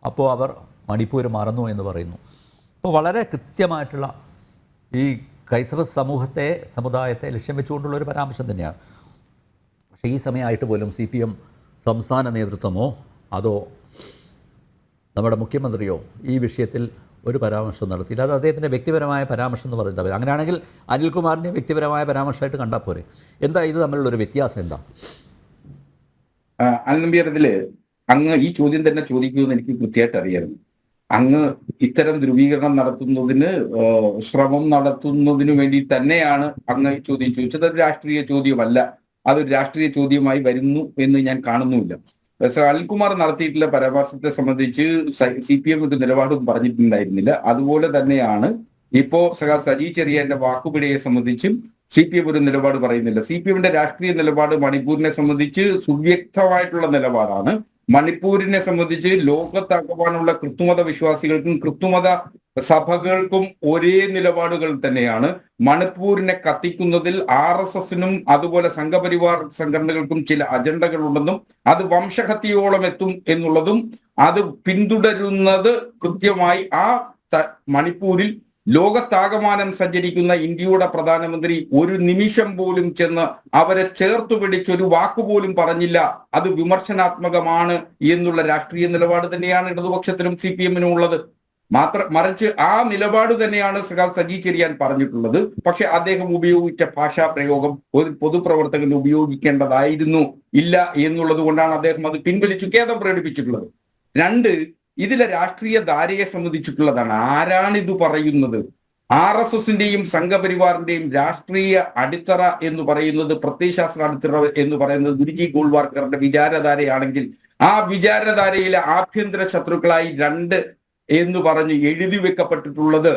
അപ്പോൾ അവർ മണിപ്പൂർ മറന്നു എന്ന് പറയുന്നു. അപ്പോൾ വളരെ കൃത്യമായിട്ടുള്ള ഈ ക്രൈസ്തവ സമുദായത്തെ ലക്ഷ്യം വെച്ചുകൊണ്ടുള്ളൊരു പരാമർശം തന്നെയാണ്. പക്ഷേ ഈ സമയമായിട്ട് പോലും CPM സംസ്ഥാന നേതൃത്വമോ അതോ നമ്മുടെ മുഖ്യമന്ത്രിയോ ഈ വിഷയത്തിൽ ഒരു പരാമർശം നടത്തിയില്ല. അത് അദ്ദേഹത്തിൻ്റെ വ്യക്തിപരമായ പരാമർശം എന്ന് പറയുന്നത്. അങ്ങനെയാണെങ്കിൽ അനിൽകുമാറിൻ്റെ വ്യക്തിപരമായ പരാമർശമായിട്ട് കണ്ടാൽ പോരെ. എന്താ ഇത് തമ്മിലുള്ളൊരു വ്യത്യാസം എന്താ? അൽനമ്പിയറതില് അങ്ങ് ഈ ചോദ്യം തന്നെ ചോദിക്കുമെന്ന് എനിക്ക് കൃത്യമായിട്ട് അറിയായിരുന്നു. അങ്ങ് ഇത്തരം ധ്രുവീകരണം നടത്തുന്നതിന് ശ്രമം നടത്തുന്നതിന് വേണ്ടി തന്നെയാണ് അങ്ങ് ഈ ചോദ്യം ചോദിച്ചത്. അതൊരു രാഷ്ട്രീയ ചോദ്യമല്ല, അതൊരു രാഷ്ട്രീയ ചോദ്യമായി വരുന്നു എന്ന് ഞാൻ കാണുന്നുമില്ല. അനിൽകുമാർ നടത്തിയിട്ടുള്ള പരാമർശത്തെ സംബന്ധിച്ച് CPM ഒരു നിലപാടും പറഞ്ഞിട്ടുണ്ടായിരുന്നില്ല. അതുപോലെ തന്നെയാണ് ഇപ്പോ സജി ചെറിയാന്റെ വാക്കുപിടിയെ സംബന്ധിച്ചും CPM ഒരു നിലപാട് പറയുന്നില്ല. CPMന്റെ രാഷ്ട്രീയ നിലപാട് മണിപ്പൂരിനെ സംബന്ധിച്ച് സുവ്യക്തമായിട്ടുള്ള നിലപാടാണ്. മണിപ്പൂരിനെ സംബന്ധിച്ച് ലോകത്താക്കുവാനുള്ള ക്രിസ്തുമത വിശ്വാസികൾക്കും ക്രിസ്തുമത സഭകൾക്കും ഒരേ നിലപാടുകൾ തന്നെയാണ്. മണിപ്പൂരിനെ കത്തിക്കുന്നതിൽ RSSനും അതുപോലെ സംഘപരിവാർ സംഘടനകൾക്കും ചില അജണ്ടകൾ ഉണ്ടെന്നും അത് വംശഹത്യയോളം എത്തും എന്നുള്ളതും അത് പിന്തുടരുന്നത് കൃത്യമായി ആ മണിപ്പൂരിൽ ലോകത്താകമാനം സഞ്ചരിക്കുന്ന ഇന്ത്യയുടെ പ്രധാനമന്ത്രി ഒരു നിമിഷം പോലും ചെന്ന് അവരെ ചേർത്തു പിടിച്ചൊരു വാക്കുപോലും പറഞ്ഞില്ല. അത് വിമർശനാത്മകമാണ് എന്നുള്ള രാഷ്ട്രീയ നിലപാട് തന്നെയാണ് ഇടതുപക്ഷത്തിനും CPMനും ഉള്ളത്. മറിച്ച് ആ നിലപാട് തന്നെയാണ് സജി ചെറിയാൻ പറഞ്ഞിട്ടുള്ളത്. പക്ഷെ അദ്ദേഹം ഉപയോഗിച്ച ഭാഷാ പ്രയോഗം ഒരു പൊതുപ്രവർത്തകൻ ഉപയോഗിക്കേണ്ടതായിരുന്നു ഇല്ല എന്നുള്ളത് കൊണ്ടാണ് അദ്ദേഹം അത് പിൻവലിച്ചു ഖേദം പ്രകടിപ്പിച്ചിട്ടുള്ളത്. രണ്ട്, ഇതിലെ രാഷ്ട്രീയ ധാരയെ സംബന്ധിച്ചിട്ടുള്ളതാണ്. ആരാണിത് പറയുന്നത്? RSSന്റെയും സംഘപരിവാറിന്റെയും രാഷ്ട്രീയ അടിത്തറ എന്ന് പറയുന്നത്, പ്രത്യയശാസ്ത്ര അടിത്തറ എന്ന് പറയുന്നത് ഗുരുജി ഗോൾവാർക്കറുടെ വിചാരധാരയാണെങ്കിൽ ആ വിചാരധാരയിലെ ആഭ്യന്തര ശത്രുക്കളായി രണ്ട് എന്ന് പറഞ്ഞ് എഴുതി വെക്കപ്പെട്ടിട്ടുള്ളത്,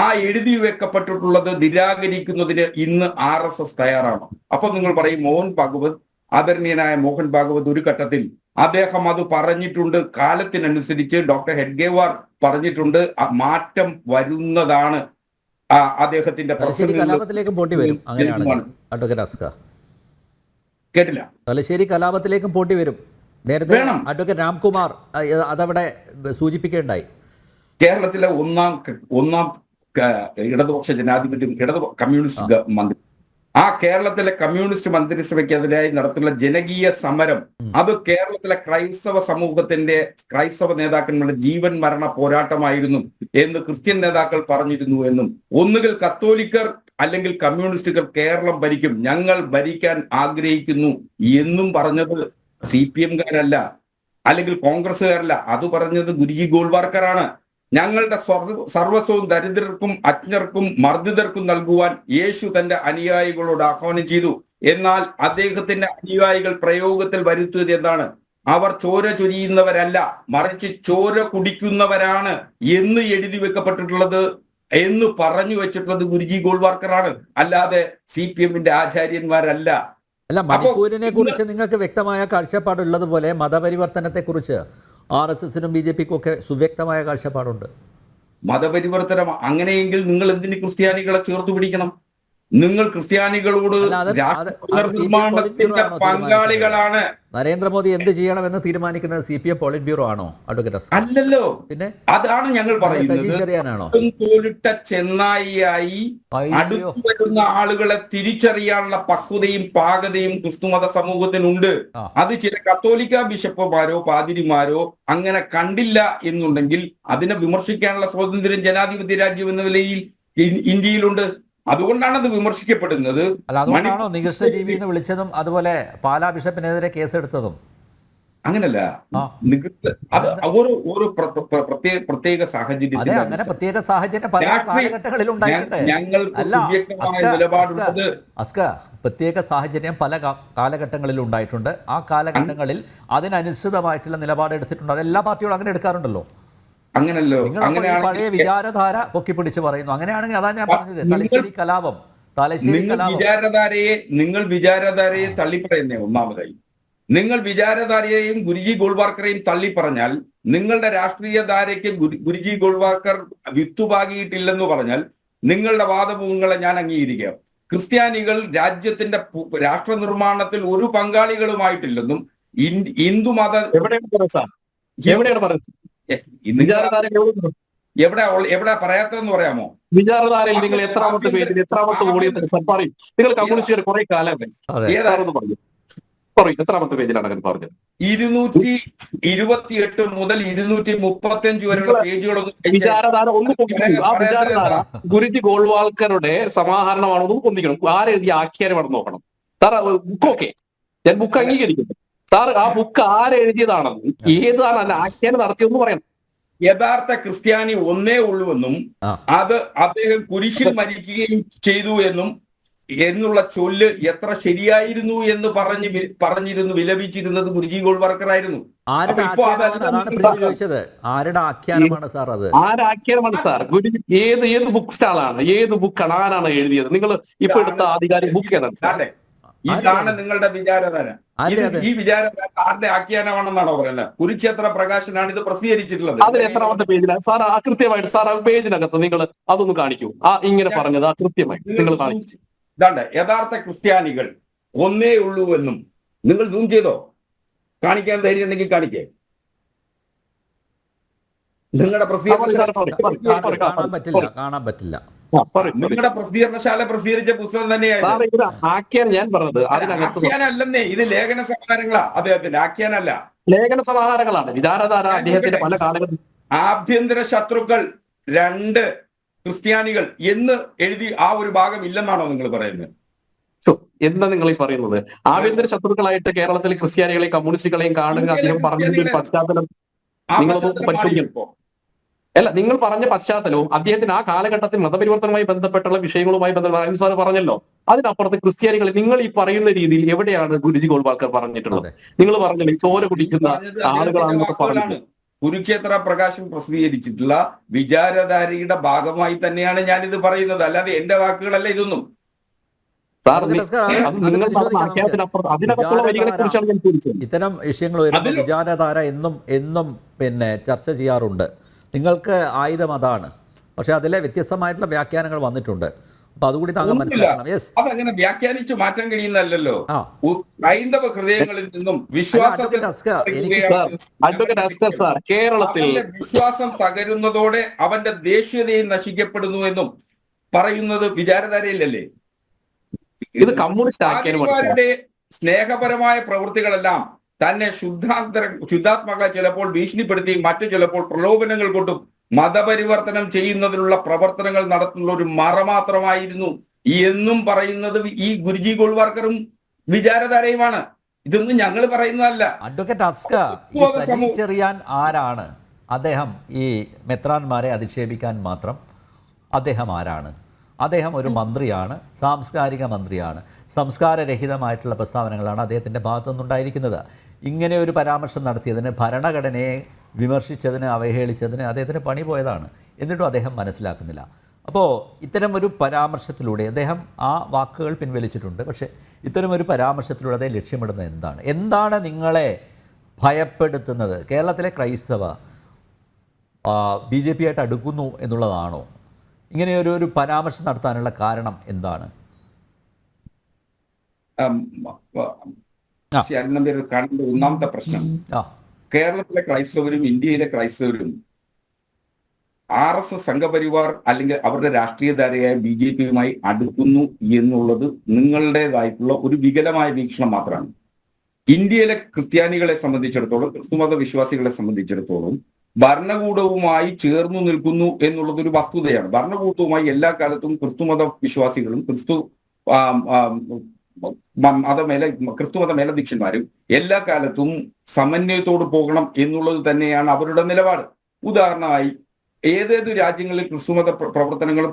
ആ എഴുതി വെക്കപ്പെട്ടിട്ടുള്ളത് നിരാകരിക്കുന്നതിന് ഇന്ന് RSS തയ്യാറാണ്. അപ്പൊ നിങ്ങൾ പറയും മോഹൻ ഭാഗവത്, ആദരണീയനായ മോഹൻ ഭാഗവത് ഒരു ഘട്ടത്തിൽ അദ്ദേഹം അത് പറഞ്ഞിട്ടുണ്ട്. കാലത്തിനനുസരിച്ച് ഡോക്ടർ ഹെഡ്ഗേവാർ പറഞ്ഞിട്ടുണ്ട്, മാറ്റം വരുന്നതാണ്. അദ്ദേഹത്തിന്റെ കലാപത്തിലേക്കും പോട്ടി വരും. അങ്ങനെയാണെങ്കിൽ അഡ്വക്കേറ്റ് അസ്ക കേട്ടില്ല, തലശ്ശേരി കലാപത്തിലേക്കും പോട്ടി വരും. നേരത്തെ അഡ്വക്കേറ്റ് രാംകുമാർ അതവിടെ സൂചിപ്പിക്കുകയുണ്ടായി. കേരളത്തിലെ ഒന്നാം ഇടതുപക്ഷ ജനാധിപത്യം കമ്മ്യൂണിസ്റ്റ് മന്ത്രി, ആ കേരളത്തിലെ കമ്മ്യൂണിസ്റ്റ് മന്ത്രിസഭയ്ക്കെതിരായി നടത്തുന്ന ജനകീയ സമരം അത് കേരളത്തിലെ ക്രൈസ്തവ സമൂഹത്തിന്റെ ക്രൈസ്തവ നേതാക്കന്മാരുടെ ജീവൻ മരണ പോരാട്ടമായിരുന്നു എന്ന് ക്രിസ്ത്യൻ നേതാക്കൾ പറഞ്ഞിരുന്നു എന്നും, ഒന്നുകിൽ കത്തോലിക്കർ അല്ലെങ്കിൽ കമ്മ്യൂണിസ്റ്റുകൾ കേരളം ഭരിക്കും, ഞങ്ങൾ ഭരിക്കാൻ ആഗ്രഹിക്കുന്നു എന്നും പറഞ്ഞത് CPMകാരല്ല, അല്ലെങ്കിൽ കോൺഗ്രസ്സുകാരല്ല. അത് പറഞ്ഞത് ഗുരുജി ഗോൾവാർക്കറാണ്. ഞങ്ങളുടെ സർവസ്വവും ദരിദ്രർക്കും അജ്ഞർക്കും മർദ്ദിതർക്കും നൽകുവാൻ യേശു തന്റെ അനുയായികളോട് ആഹ്വാനം ചെയ്തു. എന്നാൽ അദ്ദേഹത്തിന്റെ അനുയായികൾ പ്രയോഗത്തിൽ വരുത്തിയത് എന്താണ്? അവർ ചോര ചൊരിയുന്നവരല്ല, മറിച്ച് ചോര കുടിക്കുന്നവരാണ് എന്ന് എഴുതി വെക്കപ്പെട്ടിട്ടുള്ളത് എന്ന് പറഞ്ഞു വെച്ചിട്ടുള്ളത് ഗുരുജി ഗോൾവാർക്കറാണ്, അല്ലാതെ CPMന്റെ ആചാര്യന്മാരല്ല. അല്ല, മണിപ്പൂരിനെ കുറിച്ച് നിങ്ങൾക്ക് വ്യക്തമായ കാഴ്ചപ്പാടുള്ളത് പോലെ മതപരിവർത്തനത്തെക്കുറിച്ച് RSSനും BJPക്കും ഒക്കെ സുവ്യക്തമായ കാഴ്ചപ്പാടുണ്ട്. മതപരിവർത്തനം അങ്ങനെയെങ്കിൽ നിങ്ങൾ എന്തിന് ക്രിസ്ത്യാനികളെ ചേർത്ത് പിടിക്കണം? നിങ്ങൾ ക്രിസ്ത്യാനികളോട് നിർമ്മാണത്തിന്റെ പങ്കാളികളാണ്. നരേന്ദ്രമോദി എന്ത് ചെയ്യണമെന്ന് തീരുമാനിക്കുന്നത് CPM പോളിറ്റ് ബ്യൂറോ ആണോ അഡ്വക്കേറ്റ്? അല്ലല്ലോ. പിന്നെ അതാണ് ഞങ്ങൾ പറയുന്നത്. തോലിട്ട ചെന്നായിയായി അടുത്തു വരുന്ന ആളുകളെ തിരിച്ചറിയാനുള്ള പക്വതയും പാകതയും ക്രിസ്തുമത സമൂഹത്തിനുണ്ട്. അത് ചില കത്തോലിക്ക ബിഷപ്പുമാരോ പാതിരിമാരോ അങ്ങനെ കണ്ടില്ല എന്നുണ്ടെങ്കിൽ അതിനെ വിമർശിക്കാനുള്ള സ്വാതന്ത്ര്യം ജനാധിപത്യ രാജ്യം എന്ന നിലയിൽ ഇന്ത്യയിലുണ്ട്. അതുകൊണ്ടാണ് അത് വിമർശിക്കപ്പെടുന്നത്. അതുകൊണ്ടാണോ നികൃഷ്ടജീവി എന്ന് വിളിച്ചതും അതുപോലെ പാലാ ബിഷപ്പിനെതിരെ കേസെടുത്തതും? അങ്ങനല്ല, അത് ഓരോ പ്രത്യേക സാഹചര്യത്തിൽ അങ്ങനെ പ്രത്യേക സാഹചര്യം പല കാലഘട്ടങ്ങളിൽ ഉണ്ടായിട്ടുണ്ട്. പ്രത്യേക സാഹചര്യം പല കാലഘട്ടങ്ങളിൽ ഉണ്ടായിട്ടുണ്ട്. ആ കാലഘട്ടങ്ങളിൽ അതിനനുസൃതമായിട്ടുള്ള നിലപാടെടുത്തിട്ടുണ്ട്. അതെല്ലാ പാർട്ടികളും അങ്ങനെ എടുക്കാറുണ്ടല്ലോ. അങ്ങനല്ലോ, പഴയ വിചാരധാര പൊക്കിപ്പിടിച്ച് പറയുന്നു. അങ്ങനെയാണെങ്കിൽ അതാ ഞാൻ പറഞ്ഞത്, തലശ്ശേരി കലാപം. നിങ്ങൾ വിചാരധാരയെ തള്ളിപ്പറയുന്നേ. ഒന്നാമതായി നിങ്ങൾ വിചാരധാരയെയും ഗുരുജി ഗോൾവാർക്കറെയും തള്ളിപ്പറഞ്ഞാൽ, നിങ്ങളുടെ രാഷ്ട്രീയ ധാരയ്ക്ക് ഗുരുജി ഗോൾവാർക്കർ വിത്തുപാകിയിട്ടില്ലെന്ന് പറഞ്ഞാൽ നിങ്ങളുടെ വാദമുഖങ്ങളെ ഞാൻ അംഗീകരിക്കാം. ക്രിസ്ത്യാനികൾ രാജ്യത്തിന്റെ രാഷ്ട്ര നിർമ്മാണത്തിൽ ഒരു പങ്കാളികളുമായിട്ടില്ലെന്നും ഹിന്ദുമത എവിടെയാണ് പറയുന്നത് സാർ? എവിടെയാണ് പറയുന്നത്? എവിടെ പറയാത്തതെന്ന് പറയാമോ? വിചാരധാരയിൽ നിങ്ങൾ എത്രാമത്തെ പേജിൽ എത്രാമത്തെ വോളിയത്തിൽ സാർ പറയും? നിങ്ങൾ കമ്മ്യൂണിസ്റ്റുകാർ കുറെ കാലമായി ഏതാണെന്ന് പറഞ്ഞു പറയും. എത്രാമത്തെ പേജിലാണ് അങ്ങനെ പറഞ്ഞത്? 228 മുതൽ 235 വരെയുള്ള പേജുകളൊന്നും വിചാരധാര ഒന്ന് പൊക്കിക്കൂ. ആ വിചാരധാര ഗുരുജി ഗോൾവാൾക്കറുടെ സമാഹരണമാണെന്ന് പൊന്തിക്കണം. ആരെഴുതിയ ആഖ്യാനമാണെന്ന് നോക്കണം സാർ. ബുക്ക് ഓക്കെ, ഞാൻ ബുക്ക് അംഗീകരിക്കുന്നു സാർ. ആ ബുക്ക് ആരെഴുതിയതാണെന്നും ഏതാണ് അതിന്റെ ആഖ്യാനം നടത്തിയതെന്ന് പറയണം. യഥാർത്ഥ ക്രിസ്ത്യാനി ഒന്നേ ഉള്ളുവെന്നും അത് അദ്ദേഹം കുരിശിൽ മരിക്കുകയും ചെയ്തു എന്നുള്ള ചൊല്ല് എത്ര ശരിയായിരുന്നു എന്ന് പറഞ്ഞിരുന്നു വിലപിച്ചിരുന്നത് ഗുരുജി ഗോൾവാൾക്കർ ആയിരുന്നു. ആരുടെ ആഖ്യാനമാണ് സാർ അത്? ആരാഖ്യാനമാണ് സാർ? ഗുരുജി ഏത് ബുക്ക് സ്റ്റാളാണ്, ഏത് ബുക്കാണ്, ആരാണ് എഴുതിയത്? നിങ്ങൾ ഇപ്പൊ എടുത്ത ആധികാരിക ബുക്ക് ഏതാണ് സാർ? ഇതാണ് നിങ്ങളുടെ വിചാരധാര. ഈ വിചാരധാര ആരുടെ ആഖ്യാനമാണെന്നാണോ പറയുന്നത്? കുരുക്ഷേത്ര പ്രകാശനാണ് ഇത് പ്രസിദ്ധീകരിച്ചിട്ടുള്ളത്. അതിൽ എത്രാമത്തെ പേജിലാണ് സാർ? കൃത്യമായിട്ട് സാർ ആ പേജിനകത്ത് നിങ്ങൾ അതൊന്ന് കാണിക്കൂ. ഇങ്ങനെ പറഞ്ഞത് കൃത്യമായിട്ട് നിങ്ങൾ കാണിക്കൂ. ഇതാണ്ട് യഥാർത്ഥ ക്രിസ്ത്യാനികൾ ഒന്നേ ഉള്ളൂവെന്നും നിങ്ങൾ സൂം ചെയ്തോ? കാണിക്കാൻ ധൈര്യം ഉണ്ടെങ്കിൽ കാണിക്കേ. നിങ്ങളുടെ നിങ്ങളുടെ പ്രസിദ്ധീകരണശാല പ്രസിദ്ധീകരിച്ച പുസ്തകം തന്നെയായിരുന്നു ഞാൻ പറഞ്ഞത്. ആഖ്യാനല്ലെന്നേ, ഇത് ലേഖന സമാഹാരങ്ങളാ. അദ്ദേഹത്തിന്റെ ആഖ്യാനല്ല, ലേഖന സമാഹാരങ്ങളാണ്. വിചാരധാര അദ്ദേഹത്തിന്റെ പല കാലങ്ങളിൽ ആഭ്യന്തര ശത്രുക്കൾ 2 ക്രിസ്ത്യാനികൾ എന്ന് എഴുതി ആ ഒരു ഭാഗം ഇല്ലെന്നാണോ നിങ്ങൾ പറയുന്നത്? എന്താ നിങ്ങൾ ഈ പറയുന്നത്? ആഭ്യന്തര ശത്രുക്കളായിട്ട് കേരളത്തിലെ ക്രിസ്ത്യാനികളെയും കമ്മ്യൂണിസ്റ്റുകളെയും കാണുക അദ്ദേഹം പറഞ്ഞതിന്റെ ഒരു പശ്ചാത്തലം നിങ്ങളൊന്നും പരിശോധിക്കും. അല്ല, നിങ്ങൾ പറഞ്ഞ പശ്ചാത്തലവും അദ്ദേഹത്തിന് ആ കാലഘട്ടത്തിൽ മതപരിവർത്തനവുമായി ബന്ധപ്പെട്ടുള്ള വിഷയങ്ങളുമായി ബന്ധപ്പെട്ട സാർ പറഞ്ഞല്ലോ. അതിനപ്പുറത്ത് ക്രിസ്ത്യാനികൾ നിങ്ങൾ ഈ പറയുന്ന രീതിയിൽ എവിടെയാണ് ഗുരുജി ഗോൾവാൾക്കർ പറഞ്ഞിട്ടുള്ളത്? നിങ്ങൾ പറഞ്ഞല്ലോ ചോര കുടിക്കുന്ന ആളുകളാണെന്നൊക്കെ പറഞ്ഞു. കുരുക്ഷേത്ര പ്രകാശം പ്രസിദ്ധീകരിച്ചിട്ടുള്ള വിചാരധാരയുടെ ഭാഗമായി തന്നെയാണ് ഞാനിത് പറയുന്നത്, അല്ലാതെ എന്റെ വാക്കുകളല്ല ഇതൊന്നും. ഇത്തരം വിഷയങ്ങൾ വരുമ്പോൾ വിചാരധാര എന്നും പിന്നെ ചർച്ച ചെയ്യാറുണ്ട്. നിങ്ങൾക്ക് ആയുധം അതാണ്, പക്ഷെ അതിലെ വ്യത്യസ്തമായിട്ടുള്ള വ്യാഖ്യാനങ്ങൾ വന്നിട്ടുണ്ട്. അപ്പൊ അതുകൂടി താങ്കൾ മനസ്സിലാക്കണം. അതങ്ങനെ വ്യാഖ്യാനിച്ച് മാറ്റാൻ കഴിയുന്നല്ലോ. ഹൈന്ദവ ഹൃദയങ്ങളിൽ നിന്നും വിശ്വാസം തകരുന്നതോടെ അവന്റെ ദേശീയതയും നശിക്കപ്പെടുന്നു എന്നും പറയുന്നത് വിചാരധാരയിലല്ലേ? ഇത് കമ്മ്യൂണിസ്റ്റ് സ്നേഹപരമായ പ്രവൃത്തികളെല്ലാം തന്നെ ശുദ്ധാത്മകളെ ചിലപ്പോൾ ഭീഷണിപ്പെടുത്തി മറ്റു ചിലപ്പോൾ പ്രലോഭനങ്ങൾ കൊണ്ടും മതപരിവർത്തനം ചെയ്യുന്നതിനുള്ള പ്രവർത്തനങ്ങൾ നടത്തുന്ന ഒരു മറ മാത്രമായിരുന്നു എന്നും പറയുന്നത് ഈ ഗുരുജി ഗോൾവാൾക്കറും വിചാരധാരയുമാണ്. ഇതൊന്നും ഞങ്ങൾ പറയുന്നതല്ല. അഡ്വക്കേറ്റ് അസ്ക, ചെറിയാൻ ആരാണ്? അദ്ദേഹം ഈ മെത്രാന്മാരെ അധിക്ഷേപിക്കാൻ മാത്രം അദ്ദേഹം ആരാണ്? അദ്ദേഹം ഒരു മന്ത്രിയാണ്, സാംസ്കാരിക മന്ത്രിയാണ്. സംസ്കാരരഹിതമായിട്ടുള്ള പ്രസ്താവനകളാണ് അദ്ദേഹത്തിൻ്റെ ഭാഗത്തു നിന്നുണ്ടായിരിക്കുന്നത്. ഇങ്ങനെ ഒരു പരാമർശം നടത്തിയതിന്, ഭരണഘടനയെ വിമർശിച്ചതിന്, അവഹേളിച്ചതിന് അദ്ദേഹത്തിന് പണി പോയതാണ്. എന്നിട്ടും അദ്ദേഹം മനസ്സിലാക്കുന്നില്ല. അപ്പോൾ ഇത്തരമൊരു പരാമർശത്തിലൂടെ അദ്ദേഹം ആ വാക്കുകൾ പിൻവലിച്ചിട്ടുണ്ട്. പക്ഷേ ഇത്തരമൊരു പരാമർശത്തിലൂടെ അദ്ദേഹം ലക്ഷ്യമിടുന്നത് എന്താണ് നിങ്ങളെ ഭയപ്പെടുത്തുന്നത്? കേരളത്തിലെ ക്രൈസ്തവ BJP ആയിട്ട് അടുക്കുന്നു എന്നുള്ളതാണോ? ഇങ്ങനെയൊരു പരാമർശം നടത്താനുള്ള കാരണം എന്താണ്? ഒന്നാമത്തെ പ്രശ്നം, കേരളത്തിലെ ക്രൈസ്തവരും ഇന്ത്യയിലെ ക്രൈസ്തവരും RSS സംഘപരിവാർ അല്ലെങ്കിൽ അവരുടെ രാഷ്ട്രീയധാരയായ BJPയുമായി അടുക്കുന്നു എന്നുള്ളത് നിങ്ങളുടേതായിട്ടുള്ള ഒരു വികലമായ വീക്ഷണം മാത്രമാണ്. ഇന്ത്യയിലെ ക്രിസ്ത്യാനികളെ സംബന്ധിച്ചിടത്തോളം, ക്രിസ്തുമത വിശ്വാസികളെ സംബന്ധിച്ചിടത്തോളം ഭരണകൂടവുമായി ചേർന്നു നിൽക്കുന്നു എന്നുള്ളത് ഒരു വസ്തുതയാണ്. ഭരണകൂടവുമായി എല്ലാ കാലത്തും ക്രിസ്തുമത വിശ്വാസികളും ക്രിസ്തുമത മേലധ്യക്ഷന്മാരും എല്ലാ കാലത്തും സമന്വയത്തോട് പോകണം എന്നുള്ളത് തന്നെയാണ് അവരുടെ നിലപാട്. ഉദാഹരണമായി ഏതേത് രാജ്യങ്ങളിൽ ക്രിസ്തുമത പ്രവർത്തനങ്ങൾ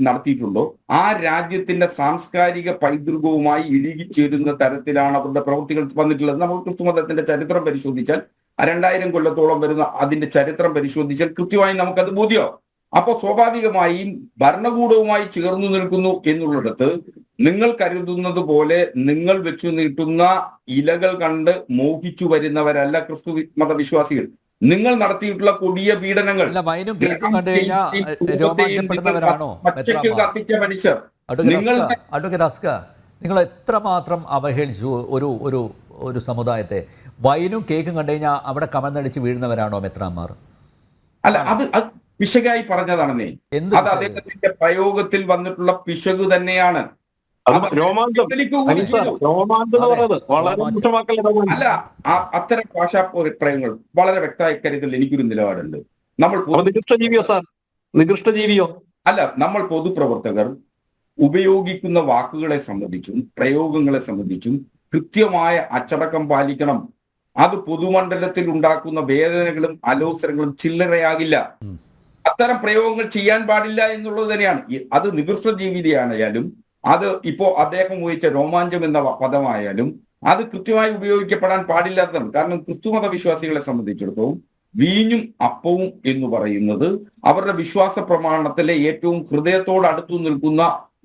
നടത്തിയിട്ടുണ്ടോ ആ രാജ്യത്തിന്റെ സാംസ്കാരിക പൈതൃകവുമായി ഇഴുകിച്ചേരുന്ന തരത്തിലാണ് അവരുടെ പ്രവൃത്തികൾ വന്നിട്ടുള്ളത്. നമ്മൾ ക്രിസ്തുമതത്തിന്റെ ചരിത്രം പരിശോധിച്ചാൽ 2000 കൊല്ലത്തോളം വരുന്ന അതിന്റെ ചരിത്രം പരിശോധിച്ചാൽ കൃത്യമായി നമുക്കത് ബോധ്യമാവും. അപ്പൊ സ്വാഭാവികമായും ഭരണകൂടവുമായി ചേർന്നു നിൽക്കുന്നു എന്നുള്ളിടത്ത് നിങ്ങൾ കരുതുന്നത് പോലെ നിങ്ങൾ വെച്ചു നീട്ടുന്ന ഇലകൾ കണ്ട് മോഹിച്ചു വരുന്നവരല്ല ക്രിസ്തു മതവിശ്വാസികൾ. നിങ്ങൾ നടത്തിയിട്ടുള്ള കൊടിയ പീഡനങ്ങൾ, പച്ചയ്ക്ക് കത്തിച്ച മനുഷ്യർ, അഡ്വക്കേറ്റ് അസ്ക, നിങ്ങൾ എത്രമാത്രം അവഹേളിച്ചു ഒരു ഒരു ഒരു സമുദായത്തെ. വൈനും കേക്കും കണ്ടു കഴിഞ്ഞാൽ അവിടെ കമഴ്ന്നടിച്ച് വീഴുന്നവരാണോ മെത്രാന്മാർ? അല്ല, അത് പിശകായി പറഞ്ഞതാണെന്നേ. അത് അദ്ദേഹത്തിന്റെ പ്രയോഗത്തിൽ വന്നിട്ടുള്ള പിശക് തന്നെയാണ്. അല്ല, അത്തരം ഭാഷാ പ്രയോഗങ്ങൾ വളരെ വ്യക്തമായ കാര്യത്തിൽ എനിക്കൊരു നിലപാടുണ്ട്. നമ്മൾ നികൃഷ്ടജീവിയോ അല്ല, നമ്മൾ പൊതുപ്രവർത്തകർ ഉപയോഗിക്കുന്ന വാക്കുകളെ സംബന്ധിച്ചും പ്രയോഗങ്ങളെ സംബന്ധിച്ചും കൃത്യമായ അച്ചടക്കം പാലിക്കണം. അത് പൊതുമണ്ഡലത്തിൽ ഉണ്ടാക്കുന്ന വേദനകളും അലോസരങ്ങളും ചില്ലറയാകില്ല. അത്തരം പ്രയോഗങ്ങൾ ചെയ്യാൻ പാടില്ല എന്നുള്ളത് തന്നെയാണ്. അത് നികൃഷ്ട ജീവിതയായാലും അത് ഇപ്പോ അദ്ദേഹം ഉപയോഗിച്ച രോമാഞ്ചം എന്ന പദമായാലും അത് കൃത്യമായി ഉപയോഗിക്കപ്പെടാൻ പാടില്ലാത്തതാണ്. കാരണം ക്രിസ്തുമത വിശ്വാസികളെ സംബന്ധിച്ചിടത്തോളം വീഞ്ഞും അപ്പവും എന്ന് പറയുന്നത് അവരുടെ വിശ്വാസ പ്രമാണത്തിലെ ഏറ്റവും ഹൃദയത്തോട് അടുത്തു നിൽക്കുന്ന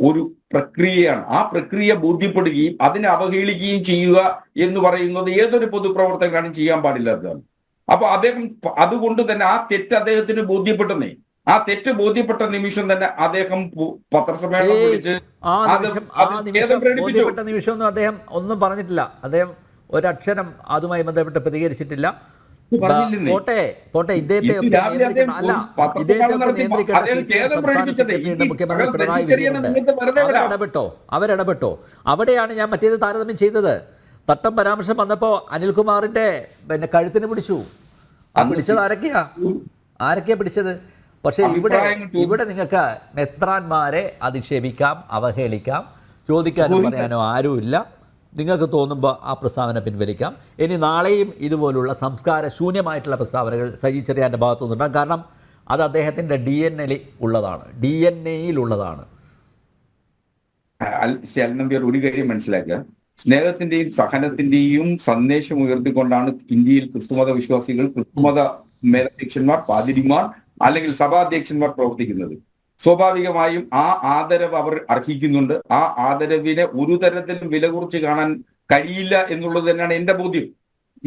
ഒരു പ്രക്രിയയാണ്. ആ പ്രക്രിയ ബോധ്യപ്പെടുകയും അതിനെ അവഹേളിക്കുകയും ചെയ്യുക എന്ന് പറയുന്നത് ഏതൊരു പൊതുപ്രവർത്തകനും ചെയ്യാൻ പാടില്ലാത്തതാണ്. അപ്പൊ അദ്ദേഹം അതുകൊണ്ട് തന്നെ ആ തെറ്റ് അദ്ദേഹത്തിന് ബോധ്യപ്പെട്ടെന്നേ. ആ തെറ്റ് ബോധ്യപ്പെട്ട നിമിഷം തന്നെ അദ്ദേഹം പത്രസമ്മേളനം വിളിച്ച് ബോധ്യപ്പെട്ട നിമിഷമൊന്നും അദ്ദേഹം ഒന്നും പറഞ്ഞിട്ടില്ല. അദ്ദേഹം ഒരക്ഷരം അതുമായി ബന്ധപ്പെട്ട് പ്രതികരിച്ചിട്ടില്ല. പോട്ടെ, ഇദ്ദേഹത്തെ മുഖ്യമന്ത്രി പിണറായി വിജയനുണ്ട്. അവരിടപെട്ടോ. അവിടെയാണ് ഞാൻ മറ്റേത് താരതമ്യം ചെയ്തത്. തട്ടം പരാമർശം വന്നപ്പോ അനിൽകുമാറിന്റെ കഴുത്തിന് പിടിച്ചു. ആ പിടിച്ചത് ആരൊക്കെയാ പിടിച്ചത്? പക്ഷേ ഇവിടെ നിങ്ങൾക്ക് മെത്രാന്മാരെ അധിക്ഷേപിക്കാം, അവഹേളിക്കാം, ചോദിക്കാനോ പറയാനോ ആരുമില്ല. നിങ്ങൾക്ക് തോന്നുമ്പോൾ ആ പ്രസ്താവന പിൻവലിക്കാം. ഇനി നാളെയും ഇതുപോലുള്ള സംസ്കാര ശൂന്യമായിട്ടുള്ള പ്രസ്താവനകൾ സജി ചെറിയാൻ്റെ ഭാഗത്തു നിന്നുണ്ടാകും. കാരണം അത് അദ്ദേഹത്തിൻ്റെ DNA-യിൽ ഉള്ളതാണ്. നമ്പ്യാർ ഒരു കാര്യം മനസ്സിലാക്കുക. സ്നേഹത്തിന്റെയും സഹനത്തിന്റെയും സന്ദേശം ഉയർത്തിക്കൊണ്ടാണ് ഇന്ത്യയിൽ ക്രിസ്തുമത വിശ്വാസികൾ, ക്രിസ്തുമത മേലധ്യക്ഷന്മാർ, പാതിരിമാർ അല്ലെങ്കിൽ സഭാധ്യക്ഷന്മാർ പ്രവർത്തിക്കുന്നത്. സ്വാഭാവികമായും ആ ആദരവ് അവർ അർഹിക്കുന്നുണ്ട്. ആ ആദരവിനെ ഒരു തരത്തിലും വില കുറിച്ച് കാണാൻ കഴിയില്ല എന്നുള്ളത് തന്നെയാണ് എന്റെ ബോധ്യം.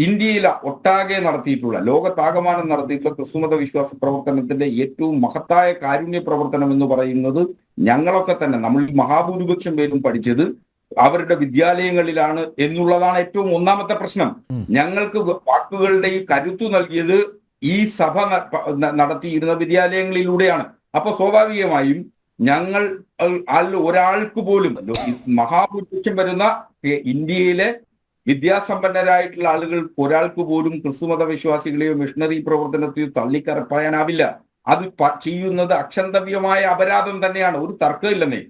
ഇന്ത്യയിൽ ഒട്ടാകെ നടത്തിയിട്ടുള്ള, ലോകത്താകമാനം നടത്തിയിട്ടുള്ള ക്രിസ്തുമത വിശ്വാസ പ്രവർത്തനത്തിന്റെ ഏറ്റവും മഹത്തായ കാരുണ്യ പ്രവർത്തനം എന്ന് പറയുന്നത് ഞങ്ങളൊക്കെ തന്നെ, നമ്മൾ മഹാഭൂരിപക്ഷം പേരും പഠിച്ചത് അവരുടെ വിദ്യാലയങ്ങളിലാണ് എന്നുള്ളതാണ് ഏറ്റവും ഒന്നാമത്തെ പ്രശ്നം. ഞങ്ങൾക്ക് വാക്കുകളുടെ കരുത്തു നൽകിയത് ഈ സഭ നടത്തിയിരുന്ന വിദ്യാലയങ്ങളിലൂടെയാണ്. അപ്പൊ സ്വാഭാവികമായും ഞങ്ങൾ ഒരാൾക്ക് പോലും, മഹാഭൂരിപക്ഷം വരുന്ന ഇന്ത്യയിലെ വിദ്യാസമ്പന്നരായിട്ടുള്ള ആളുകൾ ഒരാൾക്ക് പോലും ക്രിസ്തുമത വിശ്വാസികളെയോ മിഷണറി പ്രവർത്തനത്തെയോ തള്ളിക്കറപ്പാനാവില്ല. അത് ചെയ്യുന്നത് അക്ഷന്തവ്യമായ അപരാധം തന്നെയാണ്, ഒരു തർക്കമില്ലെന്നേ.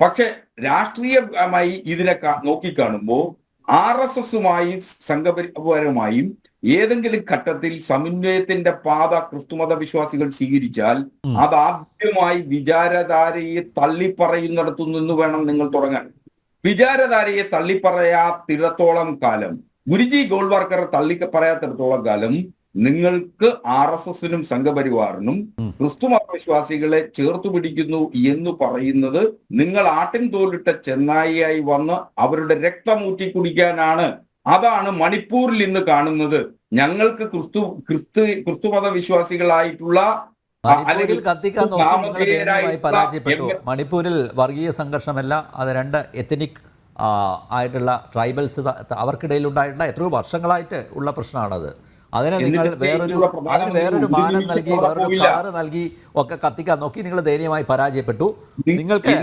പക്ഷെ രാഷ്ട്രീയമായി ഇതിനെ നോക്കിക്കാണുമ്പോൾ RSSുമായും സംഘപരിവാരമായും ഏതെങ്കിലും ഘട്ടത്തിൽ സമന്വയത്തിന്റെ പാത ക്രിസ്തുമത വിശ്വാസികൾ സ്വീകരിച്ചാൽ അത് ആദ്യമായി വിചാരധാരയെ തള്ളിപ്പറയുന്നിടത്തു നിന്ന് വേണം നിങ്ങൾ തുടങ്ങാൻ. വിചാരധാരയെ തള്ളിപ്പറയാത്തിടത്തോളം കാലം, ഗുരുജി ഗോൾവാർക്കറെ തള്ളിപ്പറയാത്തിടത്തോളം കാലം നിങ്ങൾക്ക് RSSനും സംഘപരിവാറിനും ക്രിസ്തുമത വിശ്വാസികളെ ചേർത്തു പിടിക്കുന്നു എന്ന് പറയുന്നത് നിങ്ങൾ ആട്ടിൻ തോലിട്ട ചെന്നായിയായി വന്ന് അവരുടെ രക്തമൂറ്റി കുടിക്കാനാണ്. അതാണ് മണിപ്പൂരിൽ ഇന്ന് കാണുന്നത്. ഞങ്ങൾക്ക് ക്രിസ്തുമത വിശ്വാസികളായിട്ടുള്ള മണിപ്പൂരിൽ വർഗീയ സംഘർഷമല്ല, അത് രണ്ട് എത്തനിക് ആയിട്ടുള്ള ട്രൈബൽസ് അവർക്കിടയിൽ ഉണ്ടായിട്ടുള്ള എത്രയോ വർഷങ്ങളായിട്ട് ഉള്ള പ്രശ്നമാണത്. അതിനെ നിങ്ങൾ വേറൊരു മാനം നൽകി, വേറൊരു കാറ് നൽകി ഒക്കെ കത്തിക്കാൻ നോക്കി. നിങ്ങൾ ദയനീയമായി പരാജയപ്പെട്ടു. നിങ്ങൾക്ക്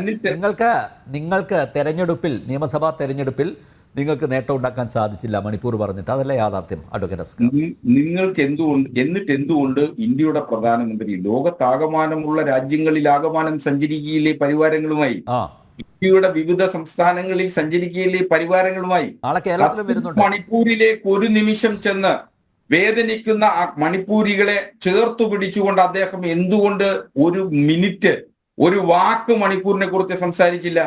തെരഞ്ഞെടുപ്പിൽ, നിയമസഭാ തെരഞ്ഞെടുപ്പിൽ നിങ്ങൾക്ക് നേട്ടം ഉണ്ടാക്കാൻ സാധിച്ചില്ല മണിപ്പൂർ പറഞ്ഞിട്ട്. അതല്ലേ യാഥാർത്ഥ്യം അഡ്വക്കേറ്റ് അസ്കർ? നിങ്ങൾക്ക് എന്തുകൊണ്ട് ഇന്ത്യയുടെ പ്രധാനമന്ത്രി ലോകത്താകമാനമുള്ള രാജ്യങ്ങളിലാകമാനം സഞ്ചരിക്കുകയില്ലേ പരിവാരങ്ങളുമായി? ഇന്ത്യയുടെ വിവിധ സംസ്ഥാനങ്ങളിൽ സഞ്ചരിക്കുകയില്ലേ പരിവാരങ്ങളുമായി? മണിപ്പൂരിലേക്ക് ഒരു നിമിഷം ചെന്ന് വേദനിക്കുന്ന ആ മണിപ്പൂരികളെ ചേർത്തു പിടിച്ചുകൊണ്ട് അദ്ദേഹം എന്തുകൊണ്ട് ഒരു മിനിറ്റ് ഒരു വാക്ക് മണിപ്പൂരിനെ കുറിച്ച് സംസാരിച്ചില്ല?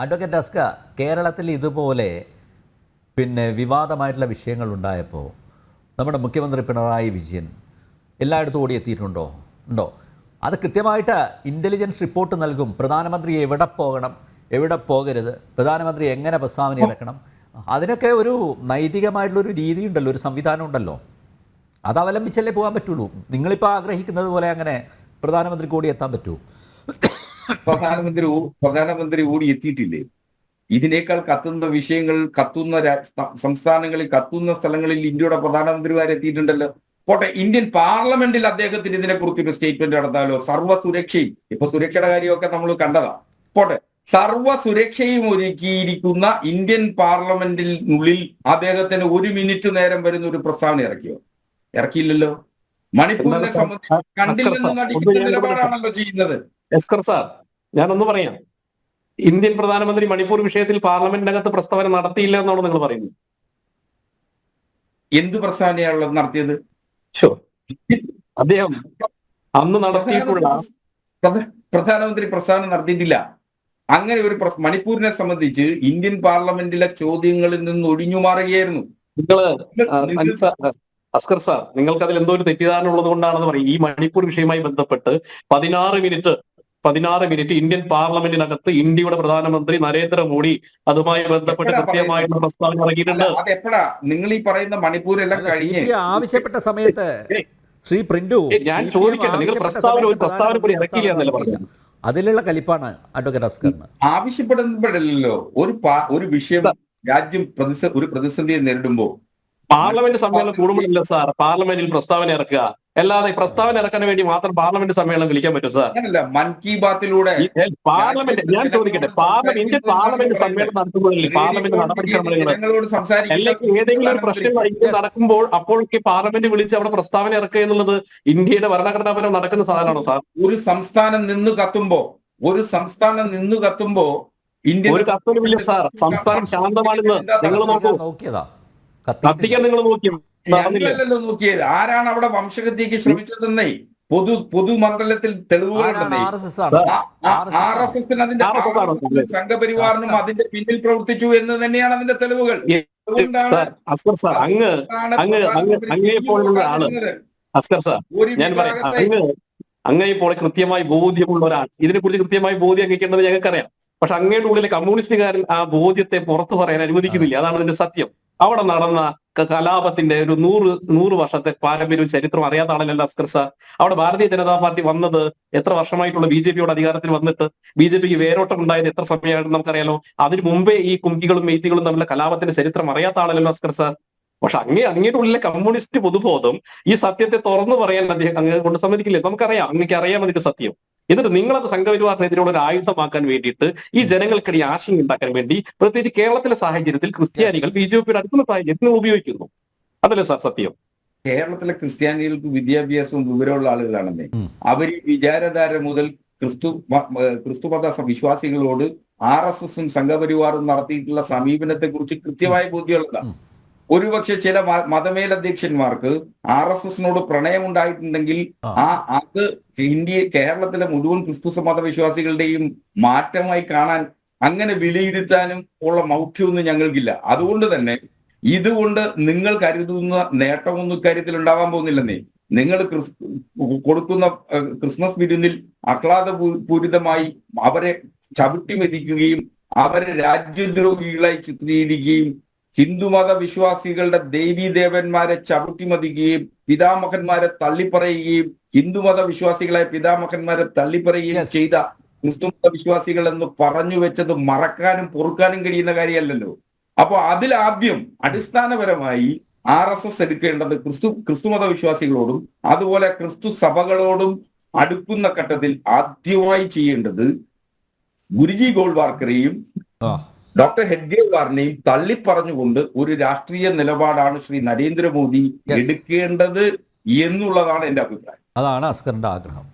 അഡ്വക്കേറ്റ് അസ്ക, കേരളത്തിൽ ഇതുപോലെ വിവാദമായിട്ടുള്ള വിഷയങ്ങൾ ഉണ്ടായപ്പോൾ നമ്മുടെ മുഖ്യമന്ത്രി പിണറായി വിജയൻ എല്ലായിടത്തും ഓടിയെത്തിയിട്ടുണ്ടോ? അത് കൃത്യമായിട്ട് ഇന്റലിജൻസ് റിപ്പോർട്ട് നൽകും. പ്രധാനമന്ത്രി എവിടെ പോകണം, എവിടെ പോകരുത്, പ്രധാനമന്ത്രി എങ്ങനെ പ്രസ്താവന ഇറക്കണം, അതിനൊക്കെ ഒരു നൈതികമായിട്ടുള്ളൊരു രീതിയുണ്ടല്ലോ, ഒരു സംവിധാനം ഉണ്ടല്ലോ. അത് അവലംബിച്ചല്ലേ പോകാൻ പറ്റുള്ളൂ. നിങ്ങളിപ്പോൾ ആഗ്രഹിക്കുന്നത് പോലെ അങ്ങനെ പ്രധാനമന്ത്രി കൂടി എത്താൻ പറ്റൂ? പ്രധാനമന്ത്രി ഓടി എത്തിയിട്ടില്ലേ? ഇതിനേക്കാൾ കത്തുന്ന വിഷയങ്ങൾ, കത്തുന്ന സംസ്ഥാനങ്ങളിൽ, കത്തുന്ന സ്ഥലങ്ങളിൽ ഇന്ത്യയുടെ പ്രധാനമന്ത്രിമാരെത്തിയിട്ടുണ്ടല്ലോ. പോട്ടെ, ഇന്ത്യൻ പാർലമെന്റിൽ അദ്ദേഹത്തിന് ഇതിനെക്കുറിച്ചൊരു സ്റ്റേറ്റ്മെന്റ് നടത്താമല്ലോ. സർവ്വ സുരക്ഷയും, ഇപ്പൊ സുരക്ഷയുടെ കാര്യമൊക്കെ നമ്മൾ കണ്ടതാ. പോട്ടെ, സർവ്വ സുരക്ഷയും ഒരുക്കിയിരിക്കുന്ന ഇന്ത്യൻ പാർലമെന്റിനുള്ളിൽ അദ്ദേഹത്തിന് 1 മിനിറ്റ് നേരം വരുന്ന ഒരു പ്രസ്താവന ഇറക്കിയില്ലല്ലോ. മണിപ്പൂരിനെ സംബന്ധിച്ച് കണ്ടില്ലെന്ന് നടിക്കുന്ന നിലപാടാണല്ലോ ചെയ്യുന്നത്. എസ്കർ സാർ, ഞാനൊന്ന് പറയാം. ഇന്ത്യൻ പ്രധാനമന്ത്രി മണിപ്പൂർ വിഷയത്തിൽ പാർലമെന്റിനകത്ത് പ്രസ്താവന നടത്തിയില്ല എന്നാണ് നിങ്ങൾ പറയുന്നത്. എന്ത് പ്രസ്താവനയാണുള്ളത് നടത്തിയത്? അദ്ദേഹം അന്ന് നടത്തിയിട്ടുള്ള പ്രധാനമന്ത്രി പ്രസ്താവന നടത്തിയിട്ടില്ല. അങ്ങനെ ഒരു മണിപ്പൂരിനെ സംബന്ധിച്ച് ഇന്ത്യൻ പാർലമെന്റിലെ ചോദ്യങ്ങളിൽ നിന്ന് ഒഴിഞ്ഞു മാറുകയായിരുന്നു. അസ്കർ സാർ, നിങ്ങൾക്ക് അതിൽ എന്തോ ഒരു തെറ്റിദ്ധാരണ ഉള്ളത് കൊണ്ടാണെന്ന് പറയും. ഈ മണിപ്പൂർ വിഷയവുമായി ബന്ധപ്പെട്ട് 16 മിനിറ്റ് ഇന്ത്യൻ പാർലമെന്റിനകത്ത് ഇന്ത്യയുടെ പ്രധാനമന്ത്രി നരേന്ദ്രമോദി അതുമായി ബന്ധപ്പെട്ട് കൃത്യമായിട്ടുള്ള പ്രസ്താവന ഇറങ്ങിയിട്ടുണ്ട്. അതെപ്പോഴാ നിങ്ങൾ ഈ പറയുന്ന മണിപ്പൂരെല്ലാം കഴിഞ്ഞ് ആവശ്യപ്പെട്ട സമയത്ത് ശ്രീ പ്രിന്റു, ഞാൻ ചോദിക്കട്ടെ, നിങ്ങൾ പ്രസ്താവന കൂടി ഇറക്കില്ല എന്നല്ല പറഞ്ഞത്. അതിലുള്ള കലിപ്പാണ് അഡ്വക്കേറ്റ് അസ്കറിന്. ആവശ്യപ്പെടുമ്പോഴല്ലോ ഒരു വിഷയം രാജ്യം ഒരു പ്രതിസന്ധിയെ നേരിടുമ്പോൾ പാർലമെന്റ് സമ്മേളനം കൂടുമ്പോഴില്ല സാർ പാർലമെന്റിൽ പ്രസ്താവന ഇറക്കുക. അല്ലാതെ പ്രസ്താവന ഇറക്കാൻ വേണ്ടി മാത്രം പാർലമെന്റ് സമ്മേളനം വിളിക്കാൻ പറ്റും സാർ? അങ്ങനല്ല, മൻ കി ബാത്തിലൂടെ പാർലമെന്റ്, ഞാൻ ചോദിക്കട്ടെ, ഇന്ത്യൻ പാർലമെന്റ് സമ്മേളനം നടത്തുമ്പോഴല്ലേ പാർലമെന്റ് നടപടിക്രമങ്ങൾ, അല്ലെങ്കിൽ ഏതെങ്കിലും ഒരു പ്രശ്നം നടക്കുമ്പോൾ അപ്പോഴൊക്കെ പാർലമെന്റ് വിളിച്ച് അവിടെ പ്രസ്താവന ഇറക്കുക എന്നുള്ളത് ഇന്ത്യയുടെ ഭരണഘടനാപരം നടക്കുന്ന സാധനമാണോ സാർ? ഒരു സംസ്ഥാനം നിന്ന് കത്തുമ്പോ ഇന്ത്യ ഒരു കത്തലുമില്ല സാർ. സംസ്ഥാനം ശാന്തമാണെന്ന് നിങ്ങൾ നോക്കിയതാ, കത്തിക്കാൻ നിങ്ങൾ നോക്കിയത്. ആരാണ് അവിടെ വംശഹത്യക്ക് ശ്രമിച്ചതെന്നേ പൊതുമണ്ഡലത്തിൽ തെളിവുകളുണ്ടെന്നേ. RSS അതിന്റെ സംഘപരിവാറിനും അതിന്റെ പിന്നിൽ പ്രവർത്തിച്ചു എന്ന് തന്നെയാണ് അതിന്റെ തെളിവുകൾ. ഇപ്പോൾ കൃത്യമായി ബോധ്യമുള്ള ഒരാൾ, ഇതിനെക്കുറിച്ച് കൃത്യമായി ബോധ്യം അങ്ങേക്കേണ്ടത് ഞങ്ങൾക്കറിയാം. പക്ഷെ അങ്ങയുടെ ഉള്ളിലെ കമ്മ്യൂണിസ്റ്റുകാരൻ ആ ബോധ്യത്തെ പുറത്തു പറയാൻ അനുവദിക്കുന്നില്ല. അതാണ് അതിന്റെ സത്യം. അവിടെ നടന്ന കലാപത്തിന്റെ ഒരു 100 വർഷത്തെ പാരമ്പര്യവും ചരിത്രം അറിയാത്ത ആളല്ലല്ലോ അസ്കർ സാർ. അവിടെ ഭാരതീയ ജനതാ പാർട്ടി വന്നത് എത്ര വർഷമായിട്ടുള്ള BJPയുടെ അധികാരത്തിൽ വന്നിട്ട് BJPക്ക് വേരോട്ടം ഉണ്ടായത് എത്ര സമയമായിട്ട് നമുക്കറിയാലോ. അതിന് മുമ്പേ ഈ കുംകികളും മെയ്ത്തികളും തമ്മിലുള്ള കലാപത്തിന്റെ ചരിത്രം അറിയാത്ത ആളല്ലല്ലോ അസ്കർ സാർ. പക്ഷെ അങ്ങയുടെ ഉള്ളിലെ കമ്മ്യൂണിസ്റ്റ് പൊതുബോധം ഈ സത്യത്തെ തുറന്നു പറയാൻ അദ്ദേഹം അങ്ങ് കൊണ്ട് സമ്മതിക്കില്ലേ? നമുക്കറിയാം, അങ്ങേക്ക് അറിയാം അതിന്റെ സത്യം. എന്നിട്ട് നിങ്ങളത് സംഘപരിവാറിനെതിരെയുള്ള ഒരു ആയുധമാക്കാൻ വേണ്ടിയിട്ട്, ഈ ജനങ്ങൾക്കിടയിൽ ആശങ്ക ഉണ്ടാക്കാൻ വേണ്ടി, പ്രത്യേകിച്ച് കേരളത്തിലെ സാഹചര്യത്തിൽ ക്രിസ്ത്യാനികൾ BJPയുടെ അടുത്തുള്ള സാഹചര്യത്തിൽ ഉപയോഗിക്കുന്നു. അതല്ലേ സാർ സത്യം? കേരളത്തിലെ ക്രിസ്ത്യാനികൾക്ക് വിദ്യാഭ്യാസവും വിവരമുള്ള ആളുകളാണെന്നേ. അവർ വിചാരധാര മുതൽ ക്രിസ്തുമത വിശ്വാസികളോട് RSSഉം സംഘപരിവാറും നടത്തിയിട്ടുള്ള സമീപനത്തെ കുറിച്ച് കൃത്യമായ ബോധ്യമുള്ളതാണ്. ഒരുപക്ഷെ ചില മതമേലധ്യക്ഷന്മാർക്ക് RSSനോട് പ്രണയമുണ്ടായിട്ടുണ്ടെങ്കിൽ അത് കേരളത്തിലെ മുഴുവൻ ക്രിസ്തു മതവിശ്വാസികളുടെയും മാറ്റമായി കാണാൻ, അങ്ങനെ വിലയിരുത്താനും ഉള്ള മൗഖ്യമൊന്നും ഞങ്ങൾക്കില്ല. അതുകൊണ്ട് തന്നെ ഇതുകൊണ്ട് നിങ്ങൾ കരുതുന്ന നേട്ടമൊന്നും ഇക്കാര്യത്തിൽ ഉണ്ടാവാൻ പോകുന്നില്ലെന്നേ. നിങ്ങൾ കൊടുക്കുന്ന ക്രിസ്മസ് വിരുന്നിൽ ആഹ്ലാദപൂരിതമായി അവരെ ചവിട്ടി മെതിക്കുകയും അവരെ രാജ്യദ്രോഹികളായി ചിത്രീകരിക്കുകയും ഹിന്ദുമത വിശ്വാസികളുടെ ദേവീദേവന്മാരെ ചവിട്ടിമതിക്കുകയും പിതാമഹന്മാരെ തള്ളിപ്പറയുകയും ഹിന്ദുമത വിശ്വാസികളായ പിതാമഹന്മാരെ തള്ളിപ്പറയുകയും ചെയ്ത ക്രിസ്തുമത വിശ്വാസികൾ എന്ന് പറഞ്ഞു വെച്ചത് മറക്കാനും പൊറുക്കാനും കഴിയുന്ന കാര്യമല്ലല്ലോ. അപ്പൊ അതിലാദ്യം അടിസ്ഥാനപരമായി RSS എടുക്കേണ്ടത് ക്രിസ്തുമത വിശ്വാസികളോടും അതുപോലെ ക്രിസ്തു സഭകളോടും അടുക്കുന്ന ഘട്ടത്തിൽ ആദ്യമായി ചെയ്യേണ്ടത് ഗുരുജി ഗോൾവാർക്കറെയും ഡോക്ടർ ഹെഡ്ഗേവാറിനെയും തള്ളിപ്പറഞ്ഞുകൊണ്ട് ഒരു രാഷ്ട്രീയ നിലപാടാണ് ശ്രീ നരേന്ദ്രമോദി എടുക്കേണ്ടത് എന്നുള്ളതാണ് എന്റെ അഭിപ്രായം. അതാണ് അസ്കറിന്റെ ആഗ്രഹം.